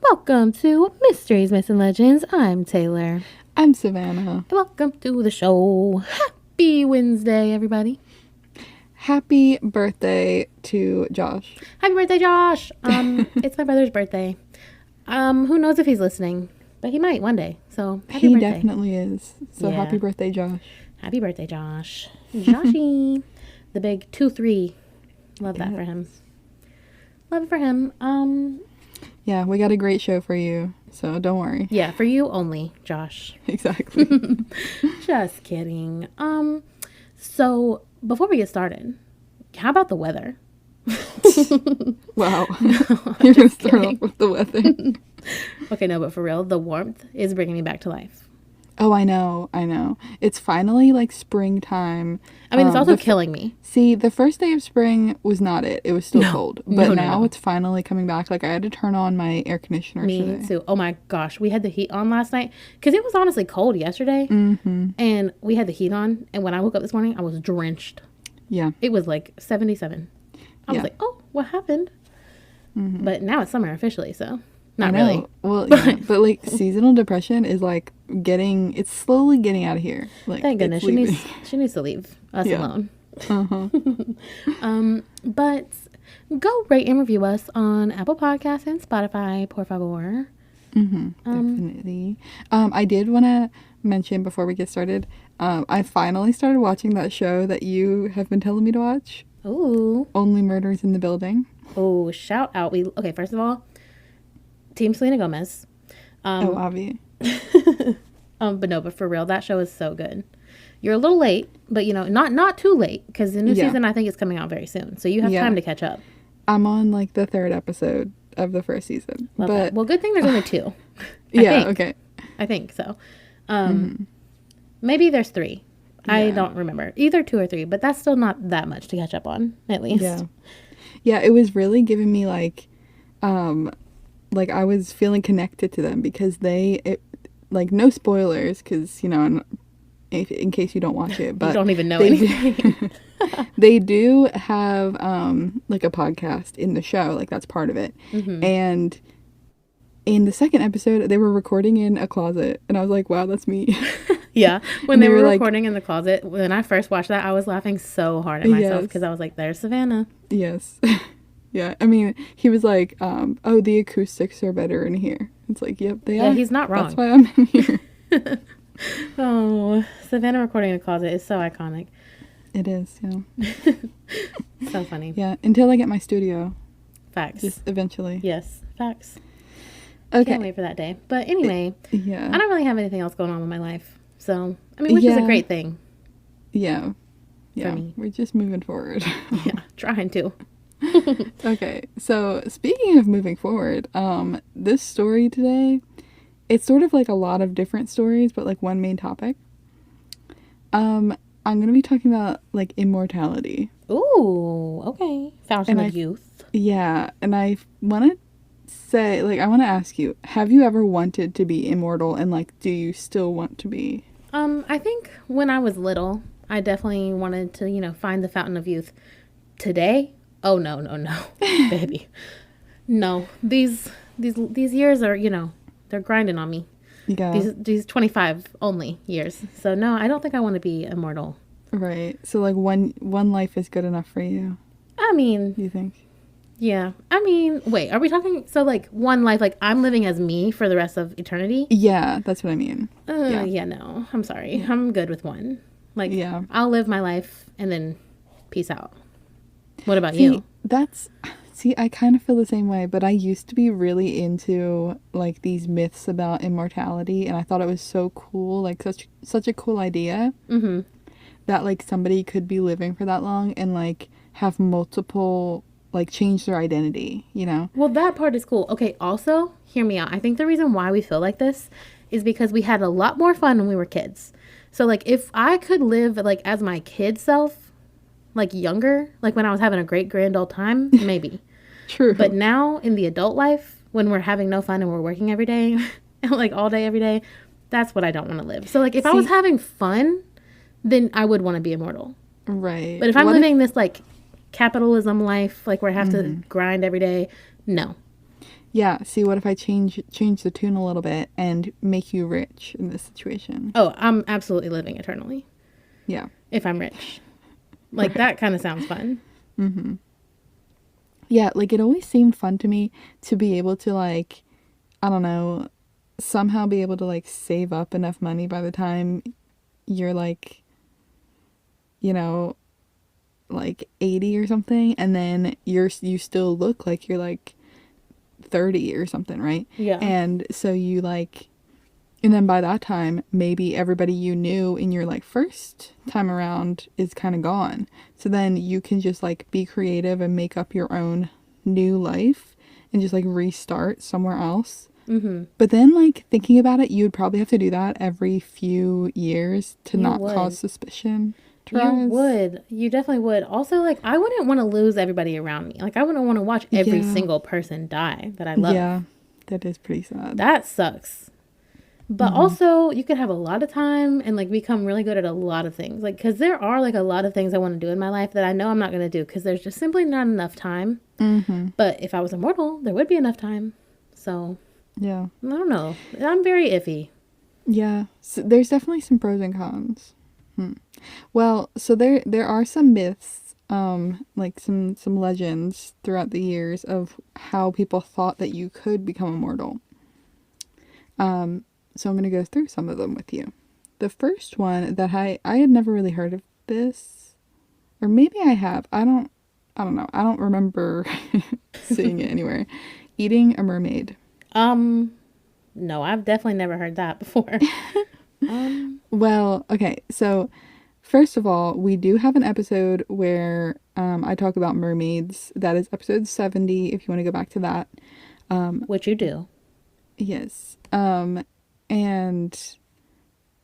Welcome to Mysteries, Myths, and Legends. I'm Taylor. I'm Savannah. Welcome to the show. Happy Wednesday, everybody. Happy birthday to Josh. Happy birthday, Josh. It's my brother's birthday. Who knows if he's listening, but he might one day. So happy He birthday. definitely is. So Yeah. happy birthday, Josh. Happy birthday, Josh. Joshy. The big 2-3. Love that for him. Love it for him. Yeah, we got a great show for you, so don't worry. Yeah, for you only, Josh. Exactly. Just kidding. So before we get started, how about the weather? Wow. You're going to start off with the weather. Okay, no, but for real, the warmth is bringing me back to life. Oh, I know. It's finally like springtime. I mean, it's also killing me. See, the first day of spring was not it. It was still cold. But No. now it's finally coming back. Like, I had to turn on my air conditioner today. Me too. Oh my gosh, we had the heat on last night because it was honestly cold yesterday. Mm-hmm. And we had the heat on. And when I woke up this morning, I was drenched. Yeah. It was like 77. I was like, oh, what happened? Mm-hmm. But now it's summer officially, so not I know. really. Well, yeah, but like seasonal depression is like it's slowly getting out of here. Like, Thank goodness it's she needs to leave us alone. Uh-huh. But go rate and review us on Apple Podcasts and Spotify, por favor. Definitely. I did want to mention before we get started, I finally started watching that show that you have been telling me to watch. Ooh. Only Murders in the Building. Oh, shout out. Okay, first of all, Team Selena Gomez. Avi. But for real, that show is so good. You're a little late, but not too late because the new season I think is coming out very soon. So you have time to catch up. I'm on like the 3rd episode of the 1st season. Love that. Well, good thing there's only 2. Okay. I think so. Maybe there's 3. Yeah. I don't remember. Either 2 or 3, but that's still not that much to catch up on, at least. Yeah, it was really giving me like I was feeling connected to them because like no spoilers because in case you don't watch it, but you don't even know anything. They do have like a podcast in the show, like that's part of it. And in the 2nd episode they were recording in a closet and I was like, wow, that's me. Yeah, when they were recording in the closet, when I first watched that, I was laughing so hard at myself because I was like, there's Savannah. Yes. Yeah, I mean, he was like, oh, the acoustics are better in here. It's like, yep, they are. Yeah, he's not wrong. That's why I'm in here. Oh, Savannah recording in a closet is so iconic. It is, yeah. So funny. Yeah, until I get my studio. Facts. Just eventually. Yes, facts. Okay. Can't wait for that day. But anyway, I don't really have anything else going on in my life. So, I mean, which is a great thing. Yeah. Yeah. For me. We're just moving forward. Yeah, trying to. Okay, so speaking of moving forward, this story today, it's sort of like a lot of different stories, but like one main topic. I'm going to be talking about like immortality. Ooh, okay. Fountain of youth. Yeah, and I want to say, like, I want to ask you, have you ever wanted to be immortal, and like, do you still want to be? I think when I was little, I definitely wanted to, find the fountain of youth. Today, oh no, baby, no. These years are, they're grinding on me. Yeah. These 25 only years. So no, I don't think I want to be immortal. Right. So like one life is good enough for you. I mean, you think? Yeah. I mean, wait, are we talking, so like one life, like I'm living as me for the rest of eternity? Yeah, that's what I mean. Yeah, no, I'm sorry. Yeah. I'm good with one. Like, I'll live my life and then peace out. What about you? I kind of feel the same way, but I used to be really into like these myths about immortality, and I thought it was so cool, like such a cool idea. That like somebody could be living for that long and like have multiple, like change their identity, Well, that part is cool. Okay, also, hear me out. I think the reason why we feel like this is because we had a lot more fun when we were kids. So like if I could live like as my kid self, like younger, like when I was having a great grand old time, maybe. True. But now in the adult life, when we're having no fun and we're working every day, like all day, every day, that's what I don't want to live. So like if I was having fun, then I would want to be immortal. Right. But if I'm living this like capitalism life, like where I have to grind every day, no. Yeah, see, what if I change the tune a little bit and make you rich in this situation? Oh, I'm absolutely living eternally Yeah. if I'm rich. Like, Right. that kind of sounds fun. Yeah, like it always seemed fun to me to be able to like, I don't know, somehow be able to like save up enough money by the time you're like, you know, like 80 or something, and then you still look like you're like 30 or something, right? Yeah. And so you like, and then by that time maybe everybody you knew in your like first time around is kind of gone. So then you can just like be creative and make up your own new life and just like restart somewhere else. Mm-hmm. But then like thinking about it, you would probably have to do that every few years to You not cause would. suspicion to You rise. would. You definitely would. Also, like, I wouldn't want to lose everybody around me. Like, I wouldn't want to watch every Yeah. single person die that I love. Yeah. That is pretty sad. That sucks. But Mhm. also, you could have a lot of time and like become really good at a lot of things. Like, because there are like a lot of things I want to do in my life that I know I'm not going to do because there's just simply not enough time. Mhm. But if I was immortal, there would be enough time. So, Yeah. I don't know. I'm very iffy. Yeah. So there's definitely some pros and cons. Hmm. Well, so there are some myths, like some legends throughout the years of how people thought that you could become immortal. Um, so I'm gonna go through some of them with you. The first one that I had never really heard of this, or maybe I have. I don't know. I don't remember seeing it anywhere. Eating a mermaid. Um, no, I've definitely never heard that before. Um, Well, okay. So first of all, we do have an episode where I talk about mermaids. That is episode 70, if you want to go back to that. what you do. Yes. And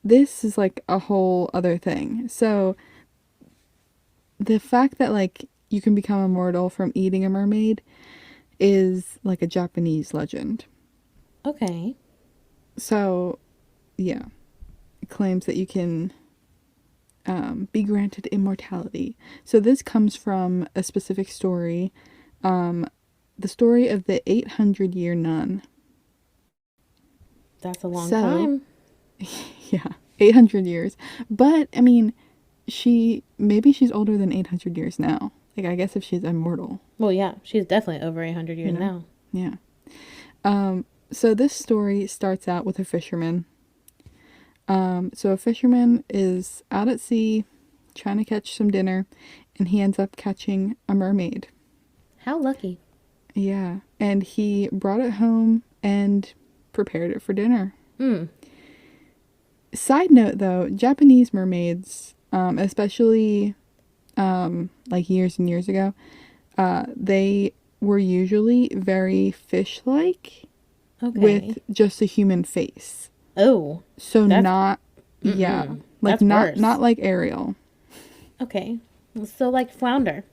this is like a whole other thing. So the fact that like you can become immortal from eating a mermaid is like a Japanese legend. Okay. So yeah, it claims that you can be granted immortality. So this comes from a specific story, the story of the 800-year nun. That's a long So time. yeah, 800 years. But I mean, maybe she's older than 800 years now. Like I guess if she's immortal, Well, yeah, she's definitely over 800 you years know. now. Yeah. So this story starts out with a fisherman. So a fisherman is out at sea trying to catch some dinner, and he ends up catching a mermaid. How lucky. Yeah, and he brought it home and prepared it for dinner. Hmm. Side note though, Japanese mermaids, especially like years and years ago, they were usually very fish-like Okay. with just a human face. Oh, So that's not, yeah, mm-mm. like That's not worse. like Ariel. Okay. So like flounder,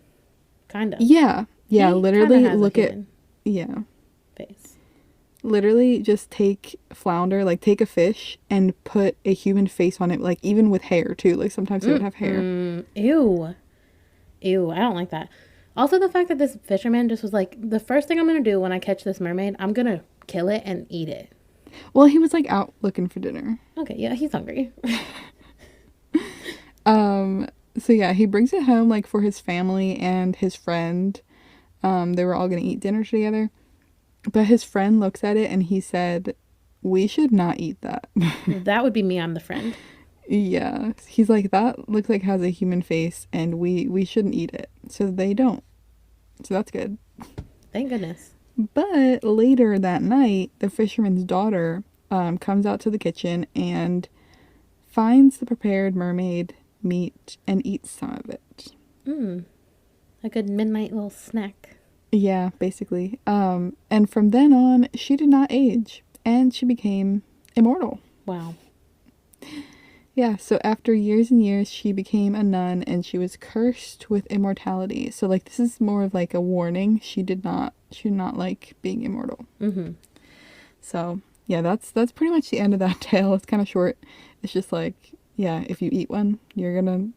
kind of. Yeah, yeah, He kind of literally has a look at, human yeah, face. literally just take flounder, like take a fish and put a human face on it, like even with hair too. Like sometimes they would have hair. Mm-mm. Ew. Ew. I don't like that. Also, the fact that this fisherman just was like, the first thing I'm gonna do when I catch this mermaid, I'm gonna kill it and eat it. Well, he was like out looking for dinner. Okay. Yeah, he's hungry. So yeah, he brings it home like for his family and his friend. They were all gonna eat dinner together. But his friend looks at it and he said, "We should not eat that." That would be me. I'm the friend. Yeah. He's like, "That looks like it has a human face and we shouldn't eat it." So they don't. So that's good. Thank goodness. But later that night, the fisherman's daughter comes out to the kitchen and finds the prepared mermaid meat and eats some of it. Mm. A good midnight little snack. Yeah, basically. And from then on, she did not age and she became immortal. Wow. Yeah, so after years and years, she became a nun and she was cursed with immortality. So like this is more of like a warning. She did not like being immortal. Mm-hmm. So yeah, that's pretty much the end of that tale. It's kind of short. It's just like, yeah, if you eat one, you're gonna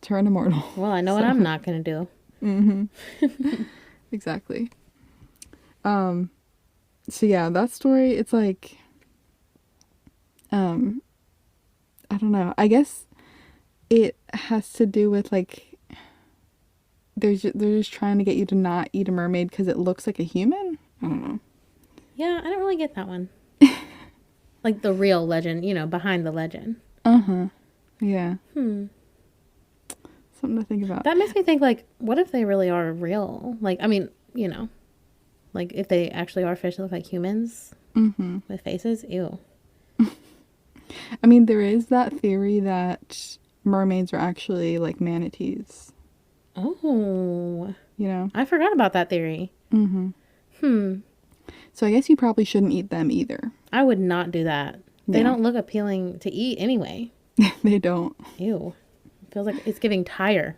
turn immortal. Well, I know what So I'm not gonna do. mm-hmm. Exactly. So yeah, that story, it's like, um, I don't know. I guess it has to do with like they're just trying to get you to not eat a mermaid because it looks like a human. I don't know. Yeah, I don't really get that one. Like the real legend, behind the legend. Uh-huh. Yeah. Hmm. Something to think about. That makes me think, like, what if they really are real? Like, I mean, like if they actually are fish that look like humans Mm-hmm. with faces. Ew. I mean, there is that theory that mermaids are actually like manatees, Oh, you know? I forgot about that theory. Mm-hmm. Hmm. So I guess you probably shouldn't eat them either. I would not do that. They Yeah. don't look appealing to eat anyway. They don't. Ew. Feels like it's giving tire.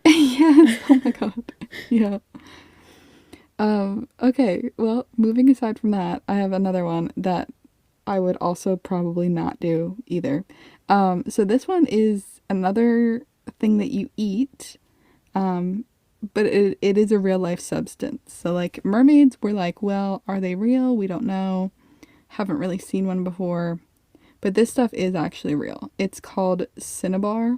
Yes. Oh my god. Yeah. Okay. Well, moving aside from that, I have another one that I would also probably not do either. So this one is another thing that you eat, um, but it is a real life substance. So like mermaids, we're like, well, are they real? We don't know. Haven't really seen one before. But this stuff is actually real. It's called cinnabar,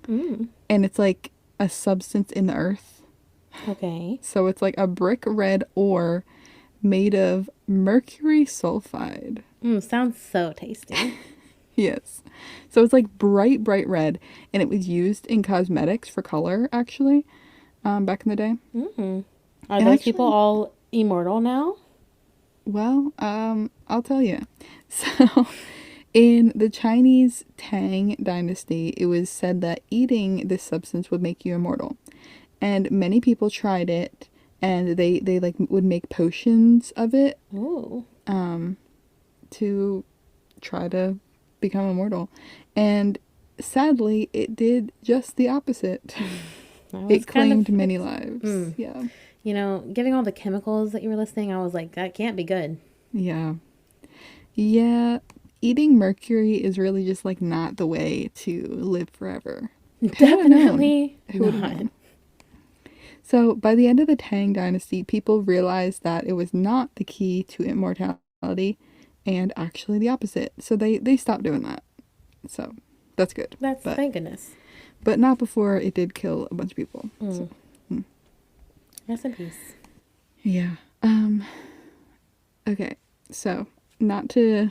Mm. and it's like a substance in the earth. Okay. So it's like a brick red ore made of mercury sulfide. Sounds so tasty. Yes. So it's like bright, bright red, and it was used in cosmetics for color, actually, back in the day. Mm. Are And those people actually, all immortal now? well, I'll tell you. So, in the Chinese Tang dynasty, it was said that eating this substance would make you immortal. And many people tried it, and they like would make potions of it, Ooh. um, to try to become immortal. And sadly, it did just the opposite. I was It kind of. claimed many lives. Yeah. Giving all the chemicals that you were listing, I was like, that can't be good. Yeah. Yeah. Eating mercury is really just like not the way to live forever. Who would have known? Definitely Who would have not. known? So, by the end of the Tang dynasty, people realized that it was not the key to immortality and actually the opposite. So, they stopped doing that. So, that's good. That's But thank goodness. but not before it did kill a bunch of people. So, Mm. Rest in peace. yeah. Okay. So, not to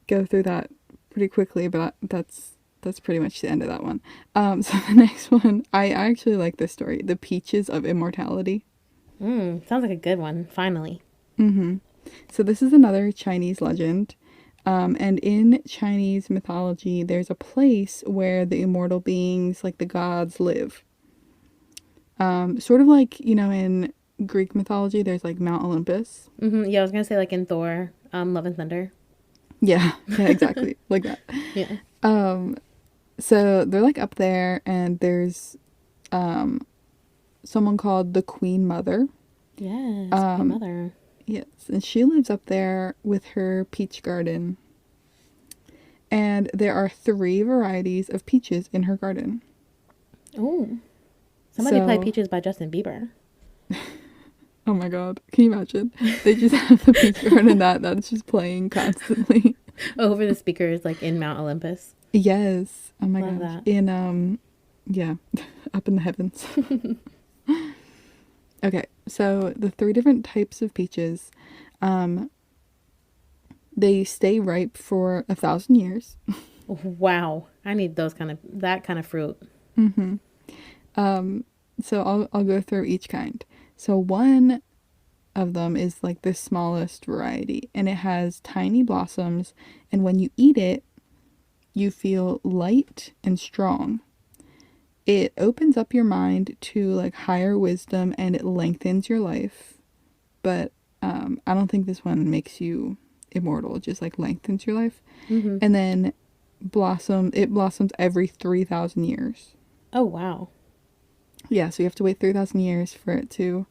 go through that pretty quickly, but that's pretty much the end of that one. So the next one, I actually like this story, the peaches of immortality. Sounds like a good one. Finally. Mm-hmm. So this is another Chinese legend. And in Chinese mythology, there's a place where the immortal beings, like the gods, live. Sort of like, in Greek mythology, there's like Mount Olympus. Yeah, I was gonna say like in Thor, Love and Thunder. Yeah, yeah, exactly. Like that. Yeah. Um, so they're like up there, and there's um, someone called the Queen Mother. Yes, Queen Um, Mother. yes, and she lives up there with her peach garden. And there are 3 varieties of peaches in her garden. Oh, somebody play So, Peaches by Justin Bieber. oh my god, can you imagine? They just have the peach garden that's just playing constantly. Over the speakers, like in Mount Olympus. Yes. Oh my Love gosh. that. Yeah, up in the heavens. Okay, so the 3 different types of peaches, um, they stay ripe for 1,000 years. Wow, I need that kind of fruit. Mm-hmm. So I'll go through each kind. So one of them is like the smallest variety, and it has tiny blossoms, and when you eat it, you feel light and strong. It opens up your mind to like higher wisdom, and it lengthens your life. But I don't think this one makes you immortal. It just like lengthens your life. Mm-hmm. And then it blossoms every 3,000 years. Oh wow, Yeah, so you have to wait 3,000 years for it to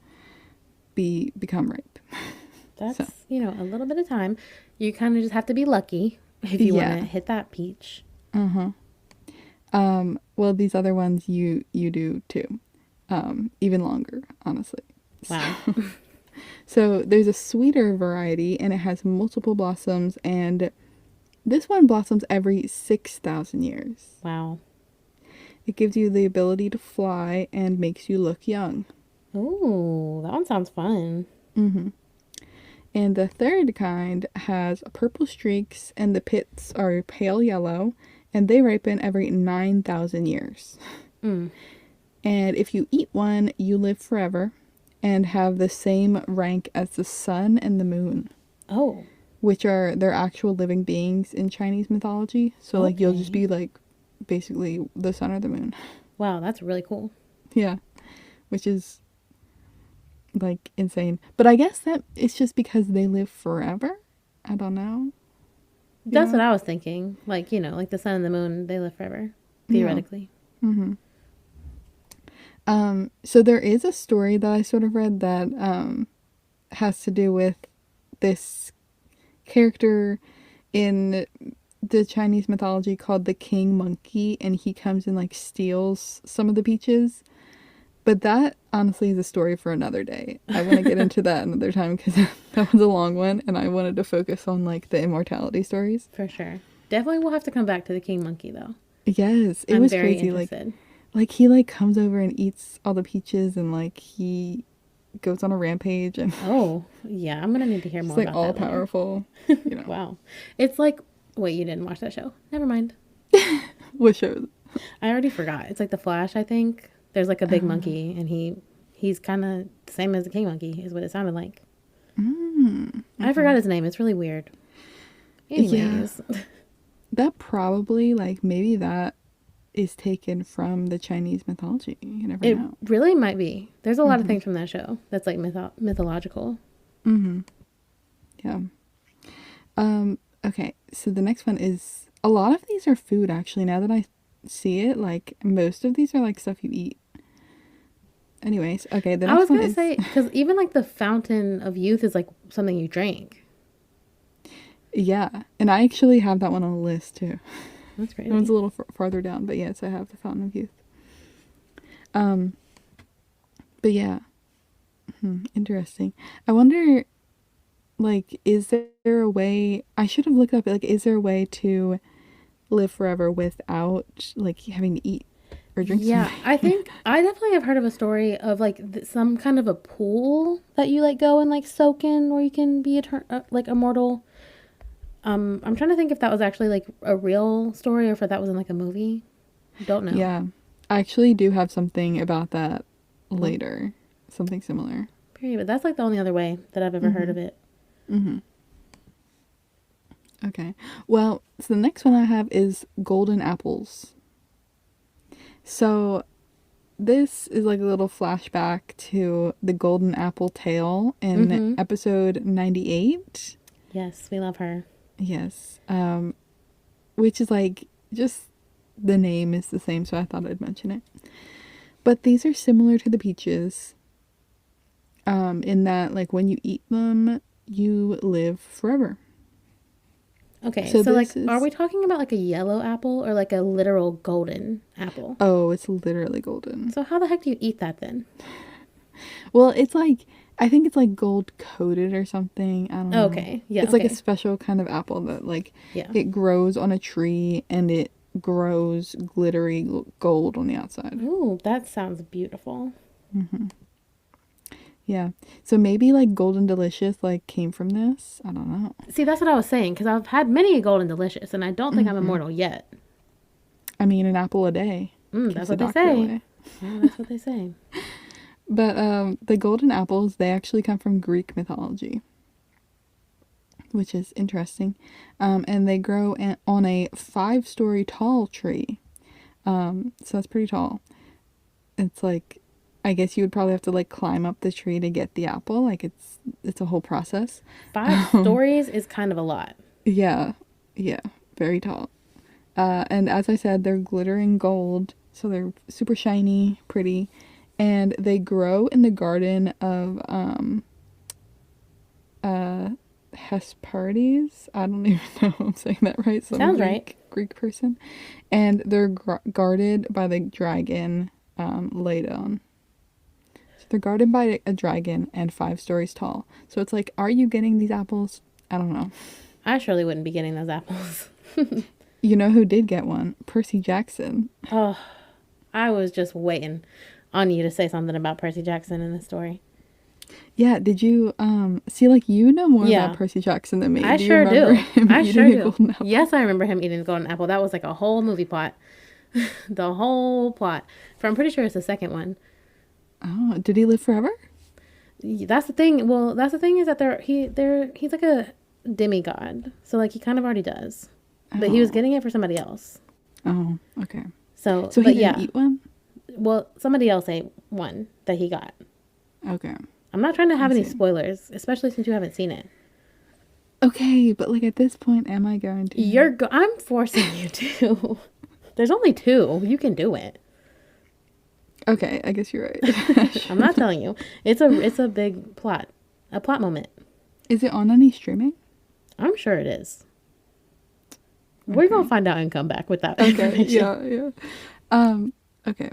become ripe. So, that's a little bit of time. You kind of just have to be lucky if you want yeah. to hit that peach. Uh-huh. Well, these other ones you do too. Even longer, honestly. So, Wow. So there's a sweeter variety, and it has multiple blossoms, and this one blossoms every 6,000 years. Wow. It gives you the ability to fly and makes you look young. Ooh, that one sounds fun. Hmm. And the third kind has purple streaks, and the pits are pale yellow, and they ripen every 9,000 years. Mm. And if you eat one, you live forever and have the same rank as the sun and the moon, Oh, which are their actual living beings in Chinese mythology. So, like, you'll just okay. be like basically the sun or the moon. Wow, that's really cool. Yeah, which is like insane. But I guess that it's just because they live forever. I don't know. You That's what know? I was thinking. Like, like the sun and the moon, they live forever, Yeah. theoretically. Mm-hmm. So there is a story that I sort of read that has to do with this character in the Chinese mythology called the King Monkey, and he comes and like steals some of the peaches. But that honestly is a story for another day. I want to get into that another time because that was a long one, and I wanted to focus on like the immortality stories. For sure. Definitely we'll have to come back to the king monkey, though. Yes, it I'm was very crazy. interested. Like he like comes over and eats all the peaches, and like he goes on a rampage, and Oh, yeah, I'm going to need to hear he's more like about all that later. powerful. You know Wow. It's like, wait, you didn't watch that show? Never mind. what shows? I already forgot. It's like The Flash, I think. There's like a big monkey, and he's kind of the same as the king monkey, is what it sounded like. I Okay. forgot his name. It's really weird. Yeah, Anyways, that probably like maybe that is taken from the Chinese mythology. You never it know. really might be. There's a lot of Mm-hmm. things from that show that's like mythological. Mm-hmm. Yeah. Okay, so the next one is a lot of these are food actually. Now that I see it, like most of these are like stuff you eat. Anyways, okay, the I next was one gonna is say because even like the fountain of youth is like something you drank. yeah, and I actually have that one on the list too. That's That one's crazy. a little farther down, but yes, I have the Fountain of Youth. Um, but yeah, interesting. I wonder, like, is there a way? I should have looked up. Like, is there a way to live forever without like having to eat or drink Yeah, something? I think I definitely have heard of a story of like some kind of a pool that you like go and like soak in, where you can be like immortal. I'm trying to think if that was actually like a real story or if that was in like a movie. Don't know. Yeah, I actually do have something about that Oh, later. Something similar. period. But that's like the only other way that I've ever heard Mm-hmm. of it. Mm-hmm. Okay. Well, so the next one I have is golden apples. So this is like a little flashback to the golden apple tale in Mm-hmm. episode 98. Yes, we love her. Yes. Which is like just the name is the same, so I thought I'd mention it. But these are similar to the peaches, in that like when you eat them, you live forever. Okay, So so like, this are is we talking about like a yellow apple or like a literal golden apple? oh, it's literally golden. So how the heck do you eat that then? Well, it's like I think it's like gold coated or something. I don't know. Okay, yeah, It's like a okay, special kind of apple that like yeah. it grows on a tree and it grows glittery gold on the outside. Ooh, that sounds beautiful. Yeah. So maybe like Golden Delicious like came from this. I don't know. See, that's what I was saying because I've had many a golden delicious, and I don't think I'm immortal yet. I mean, an apple a day That's keeps the what they doctor say. away. Yeah, that's what they say. But the golden apples, they actually come from Greek mythology, which is interesting. And they grow on a 5-story tall tree. So that's pretty tall. It's like, I guess you would probably have to like climb up the tree to get the apple. Like it's a whole process. Five stories is kind of a lot. Yeah, yeah, very tall. And as I said, they're glittering gold, so they're super shiny, pretty, and they grow in the garden of uh Hesperides. I don't even know if I'm saying that right. Some Sounds right. Greek person, and they're guarded by the dragon Ladon. So They're guarded by a dragon and 5 stories tall. So it's like, are you getting these apples? I don't know. I surely wouldn't be getting those apples. You know who did get one? Percy Jackson. Oh, I was just waiting on you to say something about Percy Jackson in the story. Yeah, did you see, like, you know more Yeah. about Percy Jackson than me. I Do you sure remember do. him I eating sure a do. golden apple? Yes, I remember him eating the golden apple. That was like a whole movie plot. The whole plot. I'm pretty sure it's the second one. Oh, did he live forever? That's the thing. Well, that's the thing is that he's like a demigod. So like he kind of already does. But he was Oh. getting it for somebody else. Oh, okay. So, So he but didn't yeah. eat one? Well, somebody else ate one that he got. Okay. I'm not trying to have I any see. spoilers, especially since you haven't seen it. Okay, but like at this point, am I going to? I'm forcing you to. There's only 2. You can do it. Okay, I guess you're right. I'm not telling you. It's a big plot. A plot moment. Is it on any streaming? I'm sure it is. We're going to find out and come back with that Okay, information. yeah. Okay.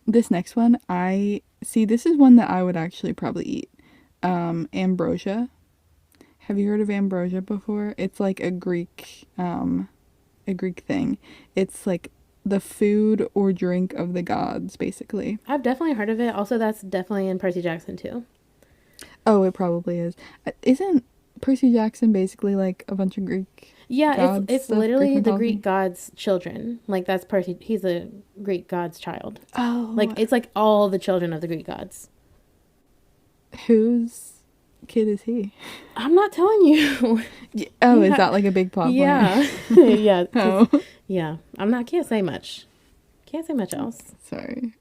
This next one, this is one that I would actually probably eat. Ambrosia. Have you heard of ambrosia before? It's like a Greek thing. It's like the food or drink of the gods, basically. I've definitely heard of it. Also, that's definitely in Percy Jackson too. Oh, it probably is. Isn't Percy Jackson basically like a bunch of Greek Yeah, gods it's of literally the mythology? Greek god's children. Like that's Percy. He's a Greek god's child. Oh, Like it's like all the children of the Greek gods. whose kid is he? I'm not telling you. Oh, Yeah. is that like a big plot point? Yeah. Yeah. Oh, Yeah. Can't say much. Can't say much else. sorry.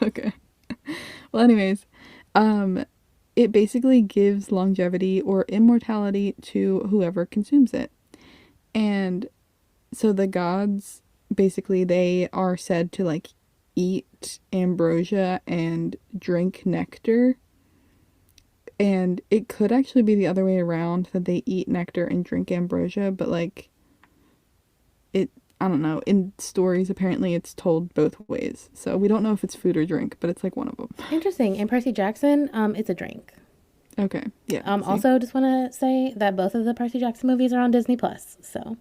Okay. Well, anyways, it basically gives longevity or immortality to whoever consumes it. And so the gods, basically, they are said to like eat ambrosia and drink nectar. And it could actually be the other way around, that they eat nectar and drink ambrosia, but like I don't know. In stories, apparently it's told both ways. So we don't know if it's food or drink, but it's like one of them. Interesting. In Percy Jackson, it's a drink. Okay. Yeah. See? Also, just want to say that both of the Percy Jackson movies are on Disney Plus. So,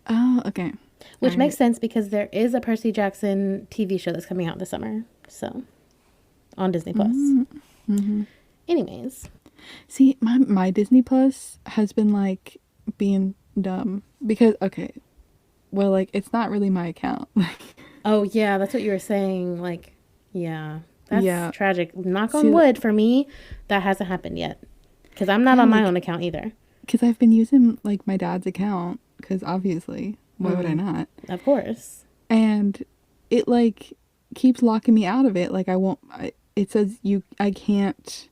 Oh, okay. which All makes right. sense because there is a Percy Jackson TV show that's coming out this summer. So, on Disney Plus. Mm-hmm. Anyways, See, my Disney Plus has been like being dumb because okay, well, like it's not really my account. oh yeah, that's what you were saying. Like, yeah, that's Yeah. tragic. Knock See, on wood for me, that hasn't happened yet. Because I'm not yeah, on my like, own account either. because I've been using like my dad's account because obviously, why would I not? Of course. And it like keeps locking me out of it. Like it says I can't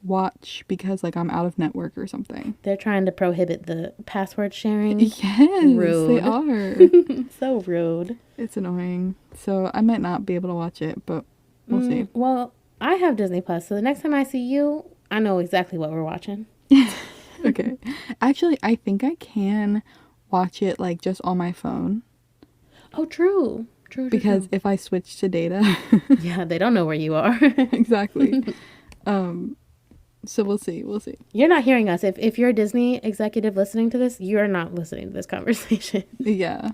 watch because like I'm out of network or something. They're trying to prohibit the password sharing. Yes, Rude. they are. So rude. It's annoying. So I might not be able to watch it, but we'll see. Well, I have Disney Plus, so the next time I see you, I know exactly what we're watching. Okay. Actually, I think I can watch it like just on my phone Oh, true. True. because if I switch to data, yeah, they don't know where you are. exactly. So we'll see. We'll see. You're not hearing us. If you're a Disney executive listening to this, you're not listening to this conversation. Yeah.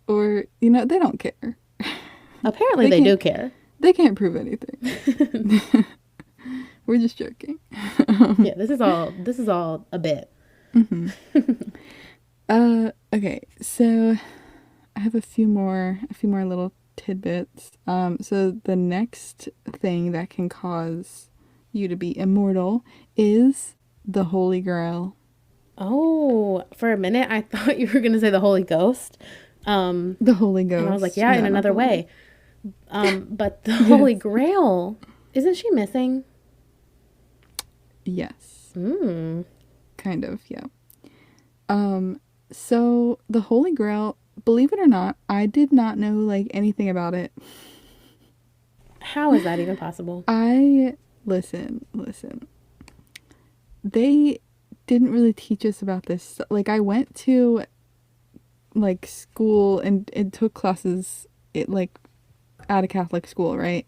Or, you know, they don't care. Apparently, they do care. They can't prove anything. We're just joking. Yeah, this is all a bit. Okay. So I have a few more little tidbits. So the next thing that can cause you to be immortal is the Holy Grail. Oh, for a minute, I thought you were going to say the Holy Ghost. The Holy Ghost. And I was like, yeah, in No, not another the Holy- way. But the Holy Grail, isn't she missing? Yes. Mm. Kind of, yeah. So the Holy Grail, believe it or not, I did not know like anything about it. How is that even possible? Listen. They didn't really teach us about this. Like I went to like school and took classes at a Catholic school, right?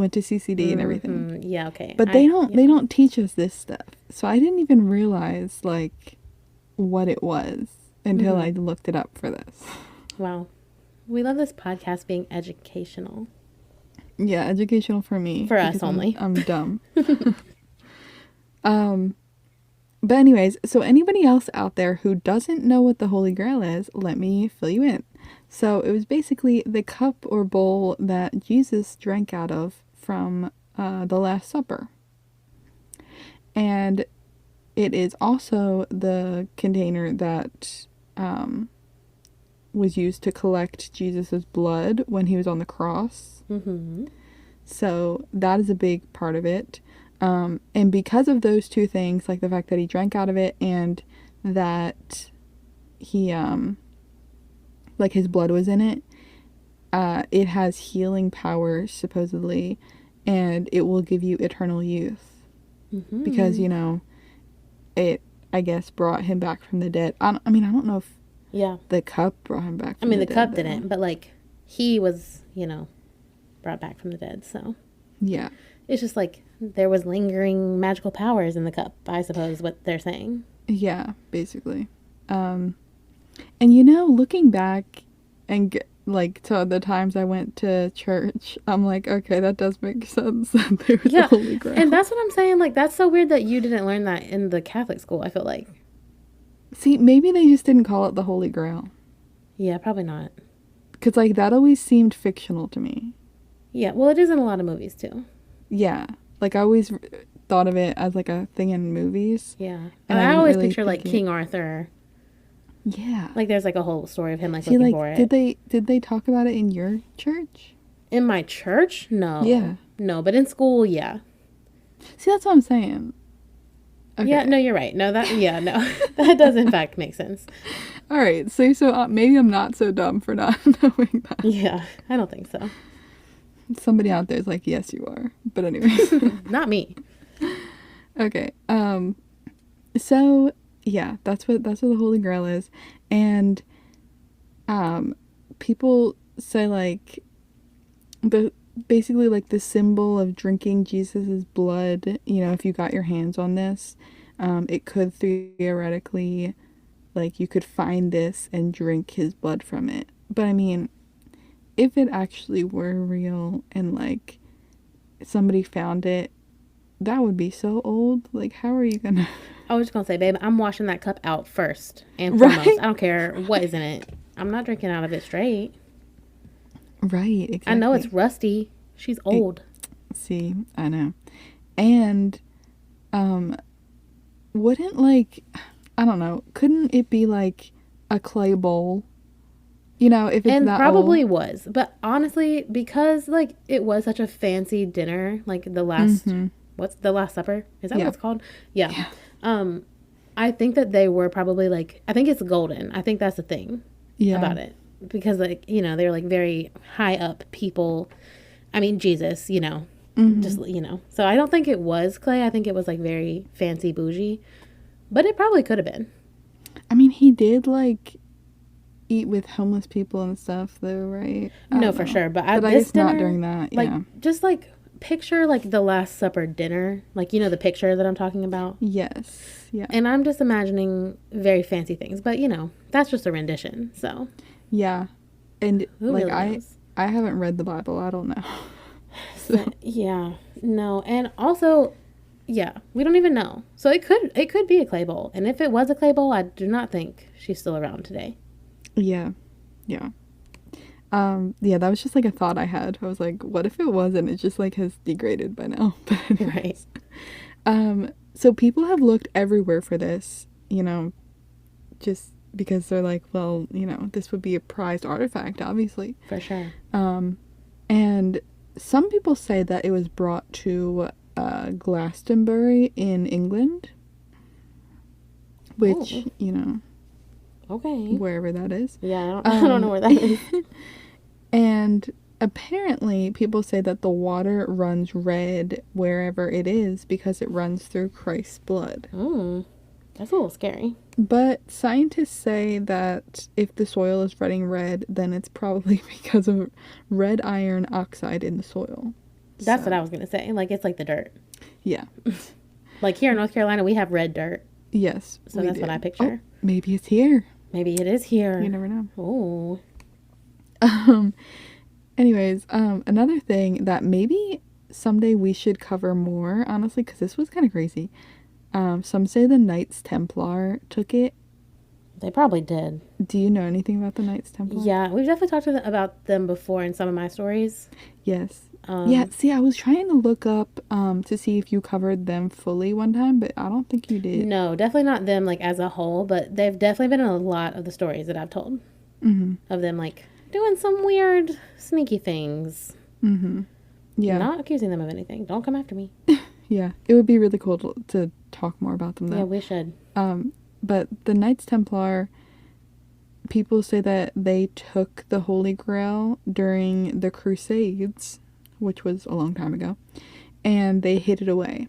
went to CCD and everything. Yeah, okay. But they don't teach us this stuff. So I didn't even realize like what it was until I looked it up for this. Wow. We love this podcast being educational. Yeah, educational for me. For us only. I'm dumb. But anyways, so anybody else out there who doesn't know what the Holy Grail is, let me fill you in. So it was basically the cup or bowl that Jesus drank out of from the Last Supper. And it is also the container that was used to collect Jesus's blood when he was on the cross. Mm-hmm. So that is a big part of it. And because of those two things, like the fact that he drank out of it and that he, like his blood was in it, it has healing powers, supposedly, and it will give you eternal youth. Mm-hmm. Because, you know, it, I guess, brought him back from the dead. I don't know if the cup brought him back from the dead. The cup didn't, but, like, he was, you know, brought back from the dead, so. Yeah. It's just like there was lingering magical powers in the cup, I suppose, what they're saying. Yeah, basically. And, you know, looking back and, like, to the times I went to church, I'm like, okay, that does make sense that there was a Holy Grail. And that's what I'm saying. Like, that's so weird that you didn't learn that in the Catholic school, I feel like. See, maybe they just didn't call it the Holy Grail. Yeah, probably not. Because, like, that always seemed fictional to me. Yeah, well, it is in a lot of movies, too. Yeah. Like, I always thought of it as, like, a thing in movies. Yeah. And I always really picture, like, King Arthur. Yeah. Like, there's, like, a whole story of him, like, looking for it. Did they talk about it in your church? In my church? No. Yeah. No, but in school, yeah. See, that's what I'm saying. Okay. Yeah, no, you're right. No, that does, in fact, make sense. All right. So maybe I'm not so dumb for not knowing that. Yeah, I don't think so. Somebody out there is like, yes, you are. But anyways. Not me. Okay. So yeah, that's what the Holy Grail is. And people say like basically like the symbol of drinking Jesus's blood, you know, if you got your hands on this, it could theoretically, like, you could find this and drink his blood from it. But I mean, if it actually were real and, like, somebody found it, that would be so old. Like, how are you gonna... I was just gonna say, babe, I'm washing that cup out first and foremost. Right? I don't care what is in it. I'm not drinking out of it straight. Right, exactly. I know it's rusty. She's old. See, I know. And, wouldn't, like... I don't know. Couldn't it be, like, a clay bowl? You know, if it's that probably old. Was. But honestly, because, like, it was such a fancy dinner, like the last, what's the Last Supper? Is that what it's called? Yeah. I think that they were probably, like, I think it's golden. I think that's the thing about it. Because, like, you know, they're, like, very high up people. I mean, Jesus, you know, just, you know. So I don't think it was clay. I think it was, like, very fancy bougie. But it probably could have been. I mean, he did, like... eat with homeless people and stuff though, right? No, for sure. But I guess not during that. Like, just like picture like the Last Supper dinner, like, you know, the picture that I'm talking about. Yes. Yeah. And I'm just imagining very fancy things, but you know, that's just a rendition. So. Yeah, and who like really I haven't read the Bible. I don't know. So. Yeah. No, and also. Yeah, we don't even know. So it could be a clay bowl, and if it was a clay bowl, I do not think she's still around today. Yeah. Yeah, that was just like a thought I had. I was like, what if it wasn't? It just like has degraded by now. Right. So people have looked everywhere for this, you know, just because they're like, well, you know, this would be a prized artifact, obviously. For sure. And some people say that it was brought to Glastonbury in England, which, you know, okay, wherever that is. Yeah, I don't know where that is. And apparently people say that the water runs red wherever it is because it runs through Christ's blood. That's a little scary. But scientists say that if the soil is running red, then it's probably because of red iron oxide in the soil. That's what So, I was going to say. Like, it's like the dirt. yeah. Like here in North Carolina, we have red dirt. Yes, So we that's what do. I Oh, picture. maybe it's here. Maybe it is You here. never know. Oh. Um, anyways, another thing that maybe someday we should cover more, honestly, because this was kind of crazy. Some say the Knights Templar took it. They probably did. Do you know anything about the Knights Templar? Yeah, we've definitely talked about them before in some of my stories. Yes. Yeah, see, I was trying to look up to see if you covered them fully one time, but I don't think you did. No, definitely not them like as a whole, but they've definitely been in a lot of the stories that I've told Mm-hmm. of them like doing some weird sneaky things. Mm-hmm. Yeah. Not accusing them of anything. Don't come after me. Yeah. It would be really cool to talk more about them, though. Yeah, we should. But the Knights Templar, people say that they took the Holy Grail during the Crusades, which was a long time ago, and they hid it away.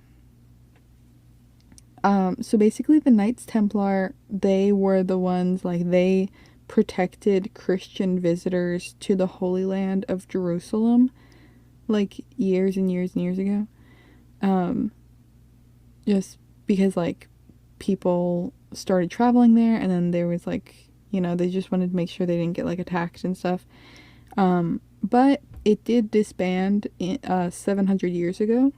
So basically, the Knights Templar, they were the ones, like, they protected Christian visitors to the Holy Land of Jerusalem, like, years and years and years ago. Just because, like, people started traveling there, and then there was, like, they just wanted to make sure they didn't get, like, attacked and stuff. But it did disband 700 years ago.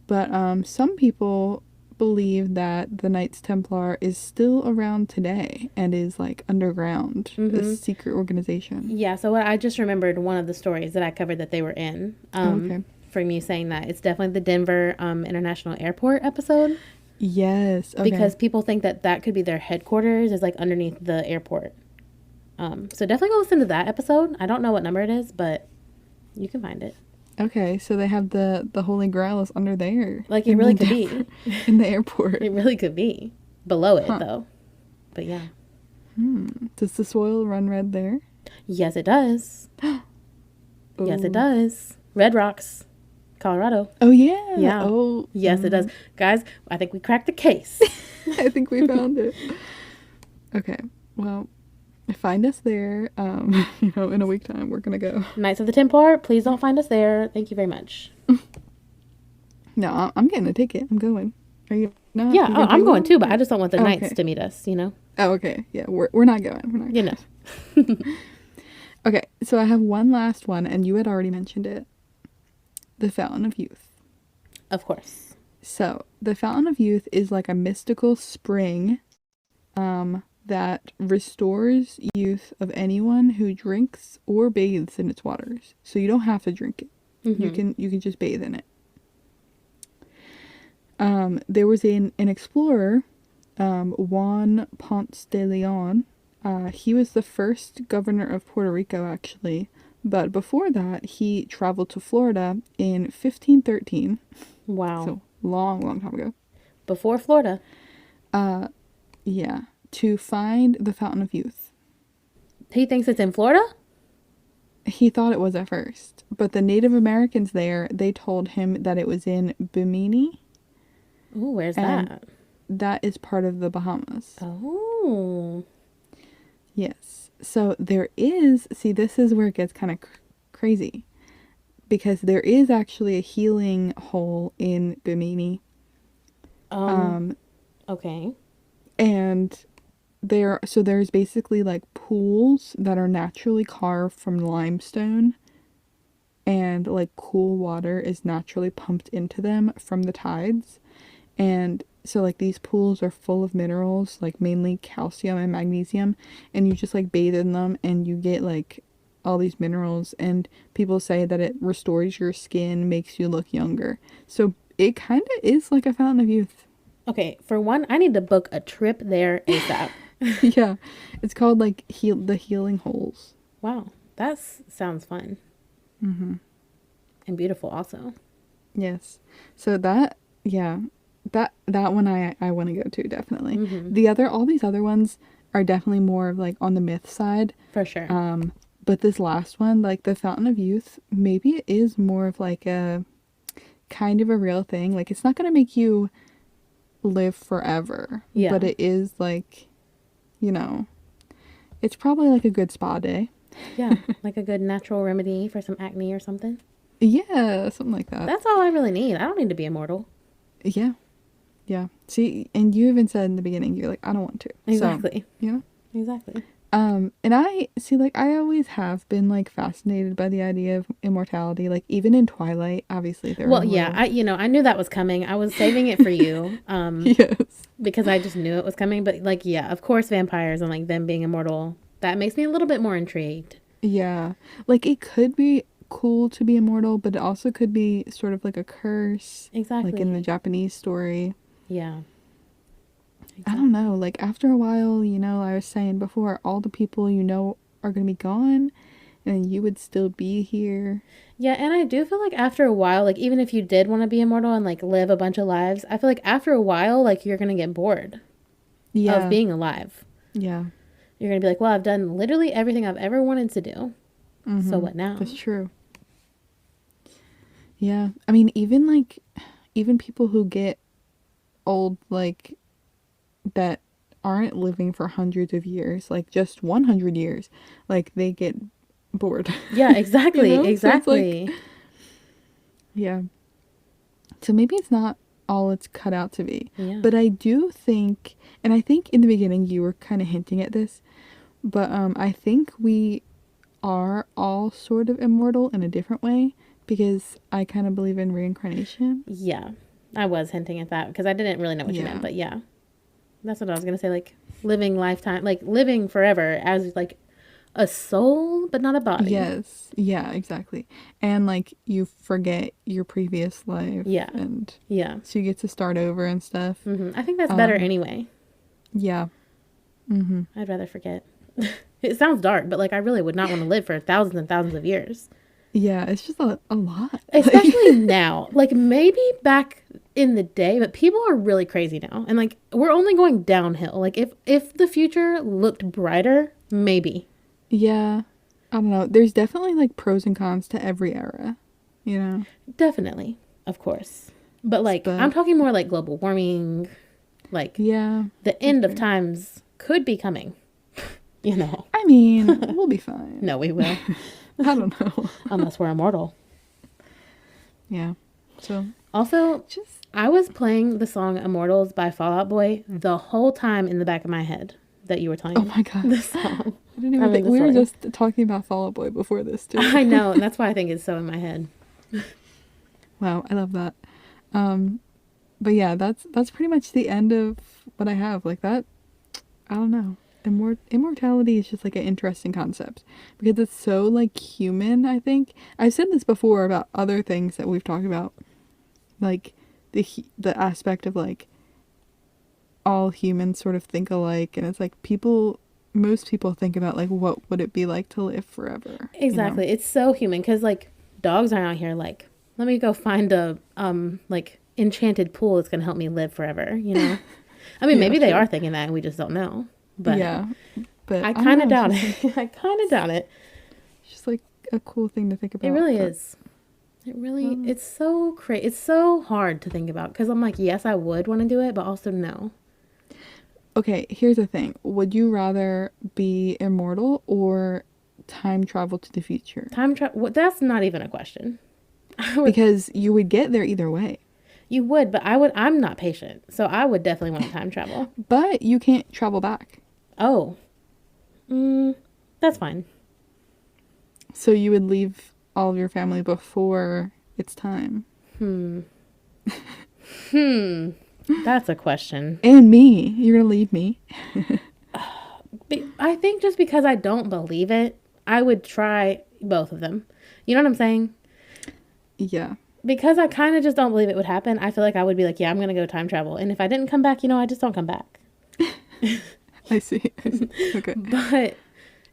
But some people believe that the Knights Templar is still around today and is like underground, a secret organization. Yeah, so what I just remembered one of the stories that I covered that they were in. Okay. From you saying that it's definitely the Denver International Airport episode. Yes. Okay. Because people think that could be their headquarters is like underneath the airport. So definitely go listen to that episode. I don't know what number it is, but you can find it. Okay, so they have the Holy Grail is under there. Like it really could be. In the airport. It really could be. Below it though. But yeah. Does the soil run red there? Yes, it does. Yes, it does. Red Rocks, Colorado. Oh yeah. Yeah. Oh. Yes, it does. Guys, I think we cracked the case. I think we found it. Okay. Well, find us there. In a week time, we're gonna go. Knights of the Templar, please don't find us there. Thank you very much. No, I'm getting a ticket. I'm going. Are you not? Yeah, I'm going too, but I just don't want the Knights okay. to meet us, Oh, okay. Yeah, we're not going. We're not going. Okay, so I have one last one, and you had already mentioned it. The Fountain of Youth. Of course. So, the Fountain of Youth is like a mystical spring that restores youth of anyone who drinks or bathes in its waters. So you don't have to drink it. You can just bathe in it. There was an explorer, Juan Ponce de Leon. He was the first governor of Puerto Rico, actually. But before that, he traveled to Florida in 1513. Wow. So long time ago. Before Florida. Yeah. To find the Fountain of Youth. He thinks it's in Florida? He thought it was at first. But the Native Americans there, they told him that it was in Bimini. Ooh, where's that? That is part of the Bahamas. Oh. Yes. So there is, see, this is where it gets kind of crazy. Because there is actually a healing hole in Bimini. Okay. And there's basically like pools that are naturally carved from limestone. And like cool water is naturally pumped into them from the tides. And so like these pools are full of minerals, like mainly calcium and magnesium, and you just like bathe in them and you get like all these minerals, and people say that it restores your skin, makes you look younger. So it kind of is like a fountain of youth. Okay, for one, I need to book a trip there ASAP. Yeah, it's called like the healing holes. Wow, that sounds fun. And beautiful also. Yes. So that, yeah, that one I want to go to, definitely. All these other ones are definitely more of like on the myth side. For sure. But this last one, like the Fountain of Youth, maybe it is more of like a kind of a real thing. Like it's not going to make you live forever. Yeah. But it is like, it's probably like a good spa day. Yeah, like a good natural remedy for some acne or something. Yeah, something like that. That's all I really need. I don't need to be immortal. Yeah. Yeah. See, and you even said in the beginning, you're like, I don't want to. Exactly. So, you know? Exactly. And I see, like, I always have been, like, fascinated by the idea of immortality. Like, even in Twilight, obviously, they're Well, yeah, immortal. I knew that was coming. I was saving it for you, Yes. because I just knew it was coming. But like, yeah, of course, vampires and like them being immortal, that makes me a little bit more intrigued. Yeah. Like, it could be cool to be immortal, but it also could be sort of like a curse, like in Exactly. the Japanese story. Yeah. I don't Exactly. know. Like, after a while, I was saying before, all the people you know are going to be gone, and you would still be here. Yeah, and I do feel like after a while, like even if you did want to be immortal and like live a bunch of lives, I feel like after a while, like you're gonna get bored of Yeah. being alive. Yeah. You're gonna be like, well, I've done literally everything I've ever wanted to do. So Mm-hmm. what now? That's true. Yeah. I mean, even people who get old, like, that aren't living for hundreds of years, like just 100 years, like, they get bored. Yeah, exactly, So it's like, exactly. yeah. So maybe it's not all it's cut out to be. Yeah. But I do think, and I think in the beginning you were kind of hinting at this, but I think we are all sort of immortal in a different way because I kind of believe in reincarnation. Yeah. I was hinting at that because I didn't really know what you meant, Yeah. but yeah. That's what I was gonna say, like living lifetime, like living forever as like a soul, but not a body. Yes. Yeah, exactly. And like you forget your previous life Yeah. and Yeah. so you get to start over and stuff. I think that's better Um anyway. yeah. Mhm. I'd rather forget. It sounds dark, but like I really would not want to live for thousands and thousands of years. Yeah, it's just a lot. Especially now. Like maybe back in the day, but people are really crazy now. And like we're only going downhill. Like if the future looked brighter, maybe. Yeah. I don't know. There's definitely like pros and cons to every era, you know. Definitely. Of course. But like I'm But talking more like global warming, like yeah, the that's end of fair. times could be coming, you know. I mean, we'll be fine. No, we will. I don't know. Unless we're immortal. Yeah. So Also, just I was playing the song Immortals by Fall Out Boy the whole time in the back of my head that you were oh telling my god. the song. I didn't I even mean, think the we were story. just talking about Fall Out Boy before this too. I know, and that's why I think it's so in my head. Wow, I love that. Um but yeah, that's pretty much the end of what I have. Like that, I don't know. Immortality is just like an interesting concept because it's so like human, I think. I've said this before about other things that we've talked about, like the aspect of like all humans sort of think alike, and it's like most people think about like what would it be like to live forever, you know? Exactly. It's so human because like dogs aren't out here like, let me go find a like enchanted pool that's gonna help me live forever, you know? I mean, Yeah, maybe they are true. thinking that and we just don't know. But Yeah, but I I don't kind of know. doubt it. I kind of doubt it. It's just like a cool thing to think It about. really But is. It really, it's so crazy. It's so hard to think about because I'm like, yes, I would want to do it, but also no. okay, here's the thing: would you rather be immortal or time travel to the future? Time travel, that's not even a question. I would, Because you would get there either way, you would, but I would, I'm not patient. So I would definitely want to time travel. but you can't travel back. Oh, that's fine. So you would leave all of your family before it's time. That's a question. And me. You're gonna leave me. I think just because I don't believe it, I would try both of them. You know what I'm saying? Yeah. Because I kind of just don't believe it would happen. I feel like I would be like, yeah, I'm going to go time travel. And if I didn't come back, I just don't come back. I see. I see. Okay. But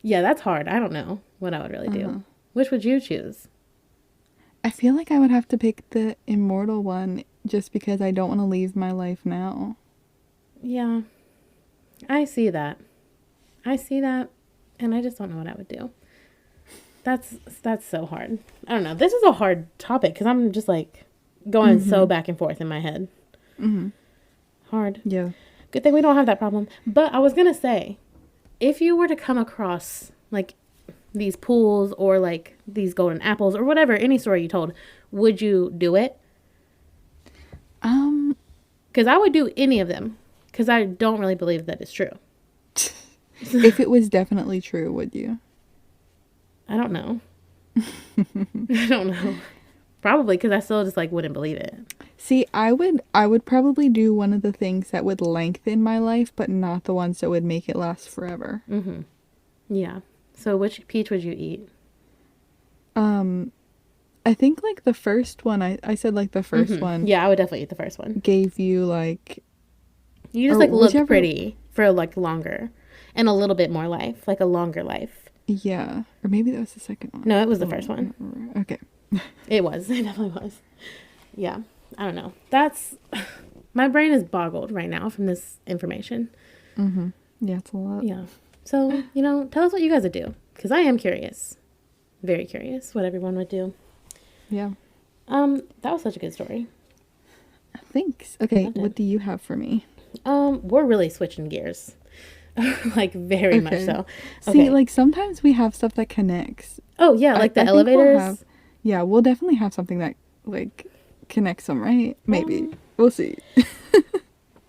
yeah, that's hard. I don't know what I would really do. Which would you choose? I feel like I would have to pick the immortal one just because I don't want to leave my life now. Yeah, I see that. I see that. And I just don't know what I would do. That's so hard. I don't know. This is a hard topic because I'm just like going so back and forth in my head. Hard. Yeah. Good thing we don't have that problem. But I was going to say, if you were to come across, like, these pools or like these golden apples or whatever, any story you told, would you do it? Because I would do any of them because I don't really believe that it's true. If it was definitely true, would you? I don't know. I don't know. Probably because I still just like wouldn't believe it. See, I would probably do one of the things that would lengthen my life, but not the ones that would make it last forever. Mm-hmm. Yeah. So which peach would you eat? I think like the first one, I said like the first one. Yeah, I would definitely eat the first one. Gave you like... You just like look pretty for like longer and a little bit more life, like a longer life. Yeah. Or maybe that was the second one. No, it was the first one. Okay. It was. It definitely was. Yeah. I don't know. My brain is boggled right now from this information. Mm-hmm. Yeah, it's a lot. Yeah. So, tell us what you guys would do. Because I am curious. Very curious what everyone would do. Yeah. That was such a good story. Thanks. Okay, what do you have for me? We're really switching gears. Like, very much so. See, like, sometimes we have stuff that connects. Oh, yeah, like the elevators. We'll definitely have something that, like, connects them, right? Maybe. We'll see.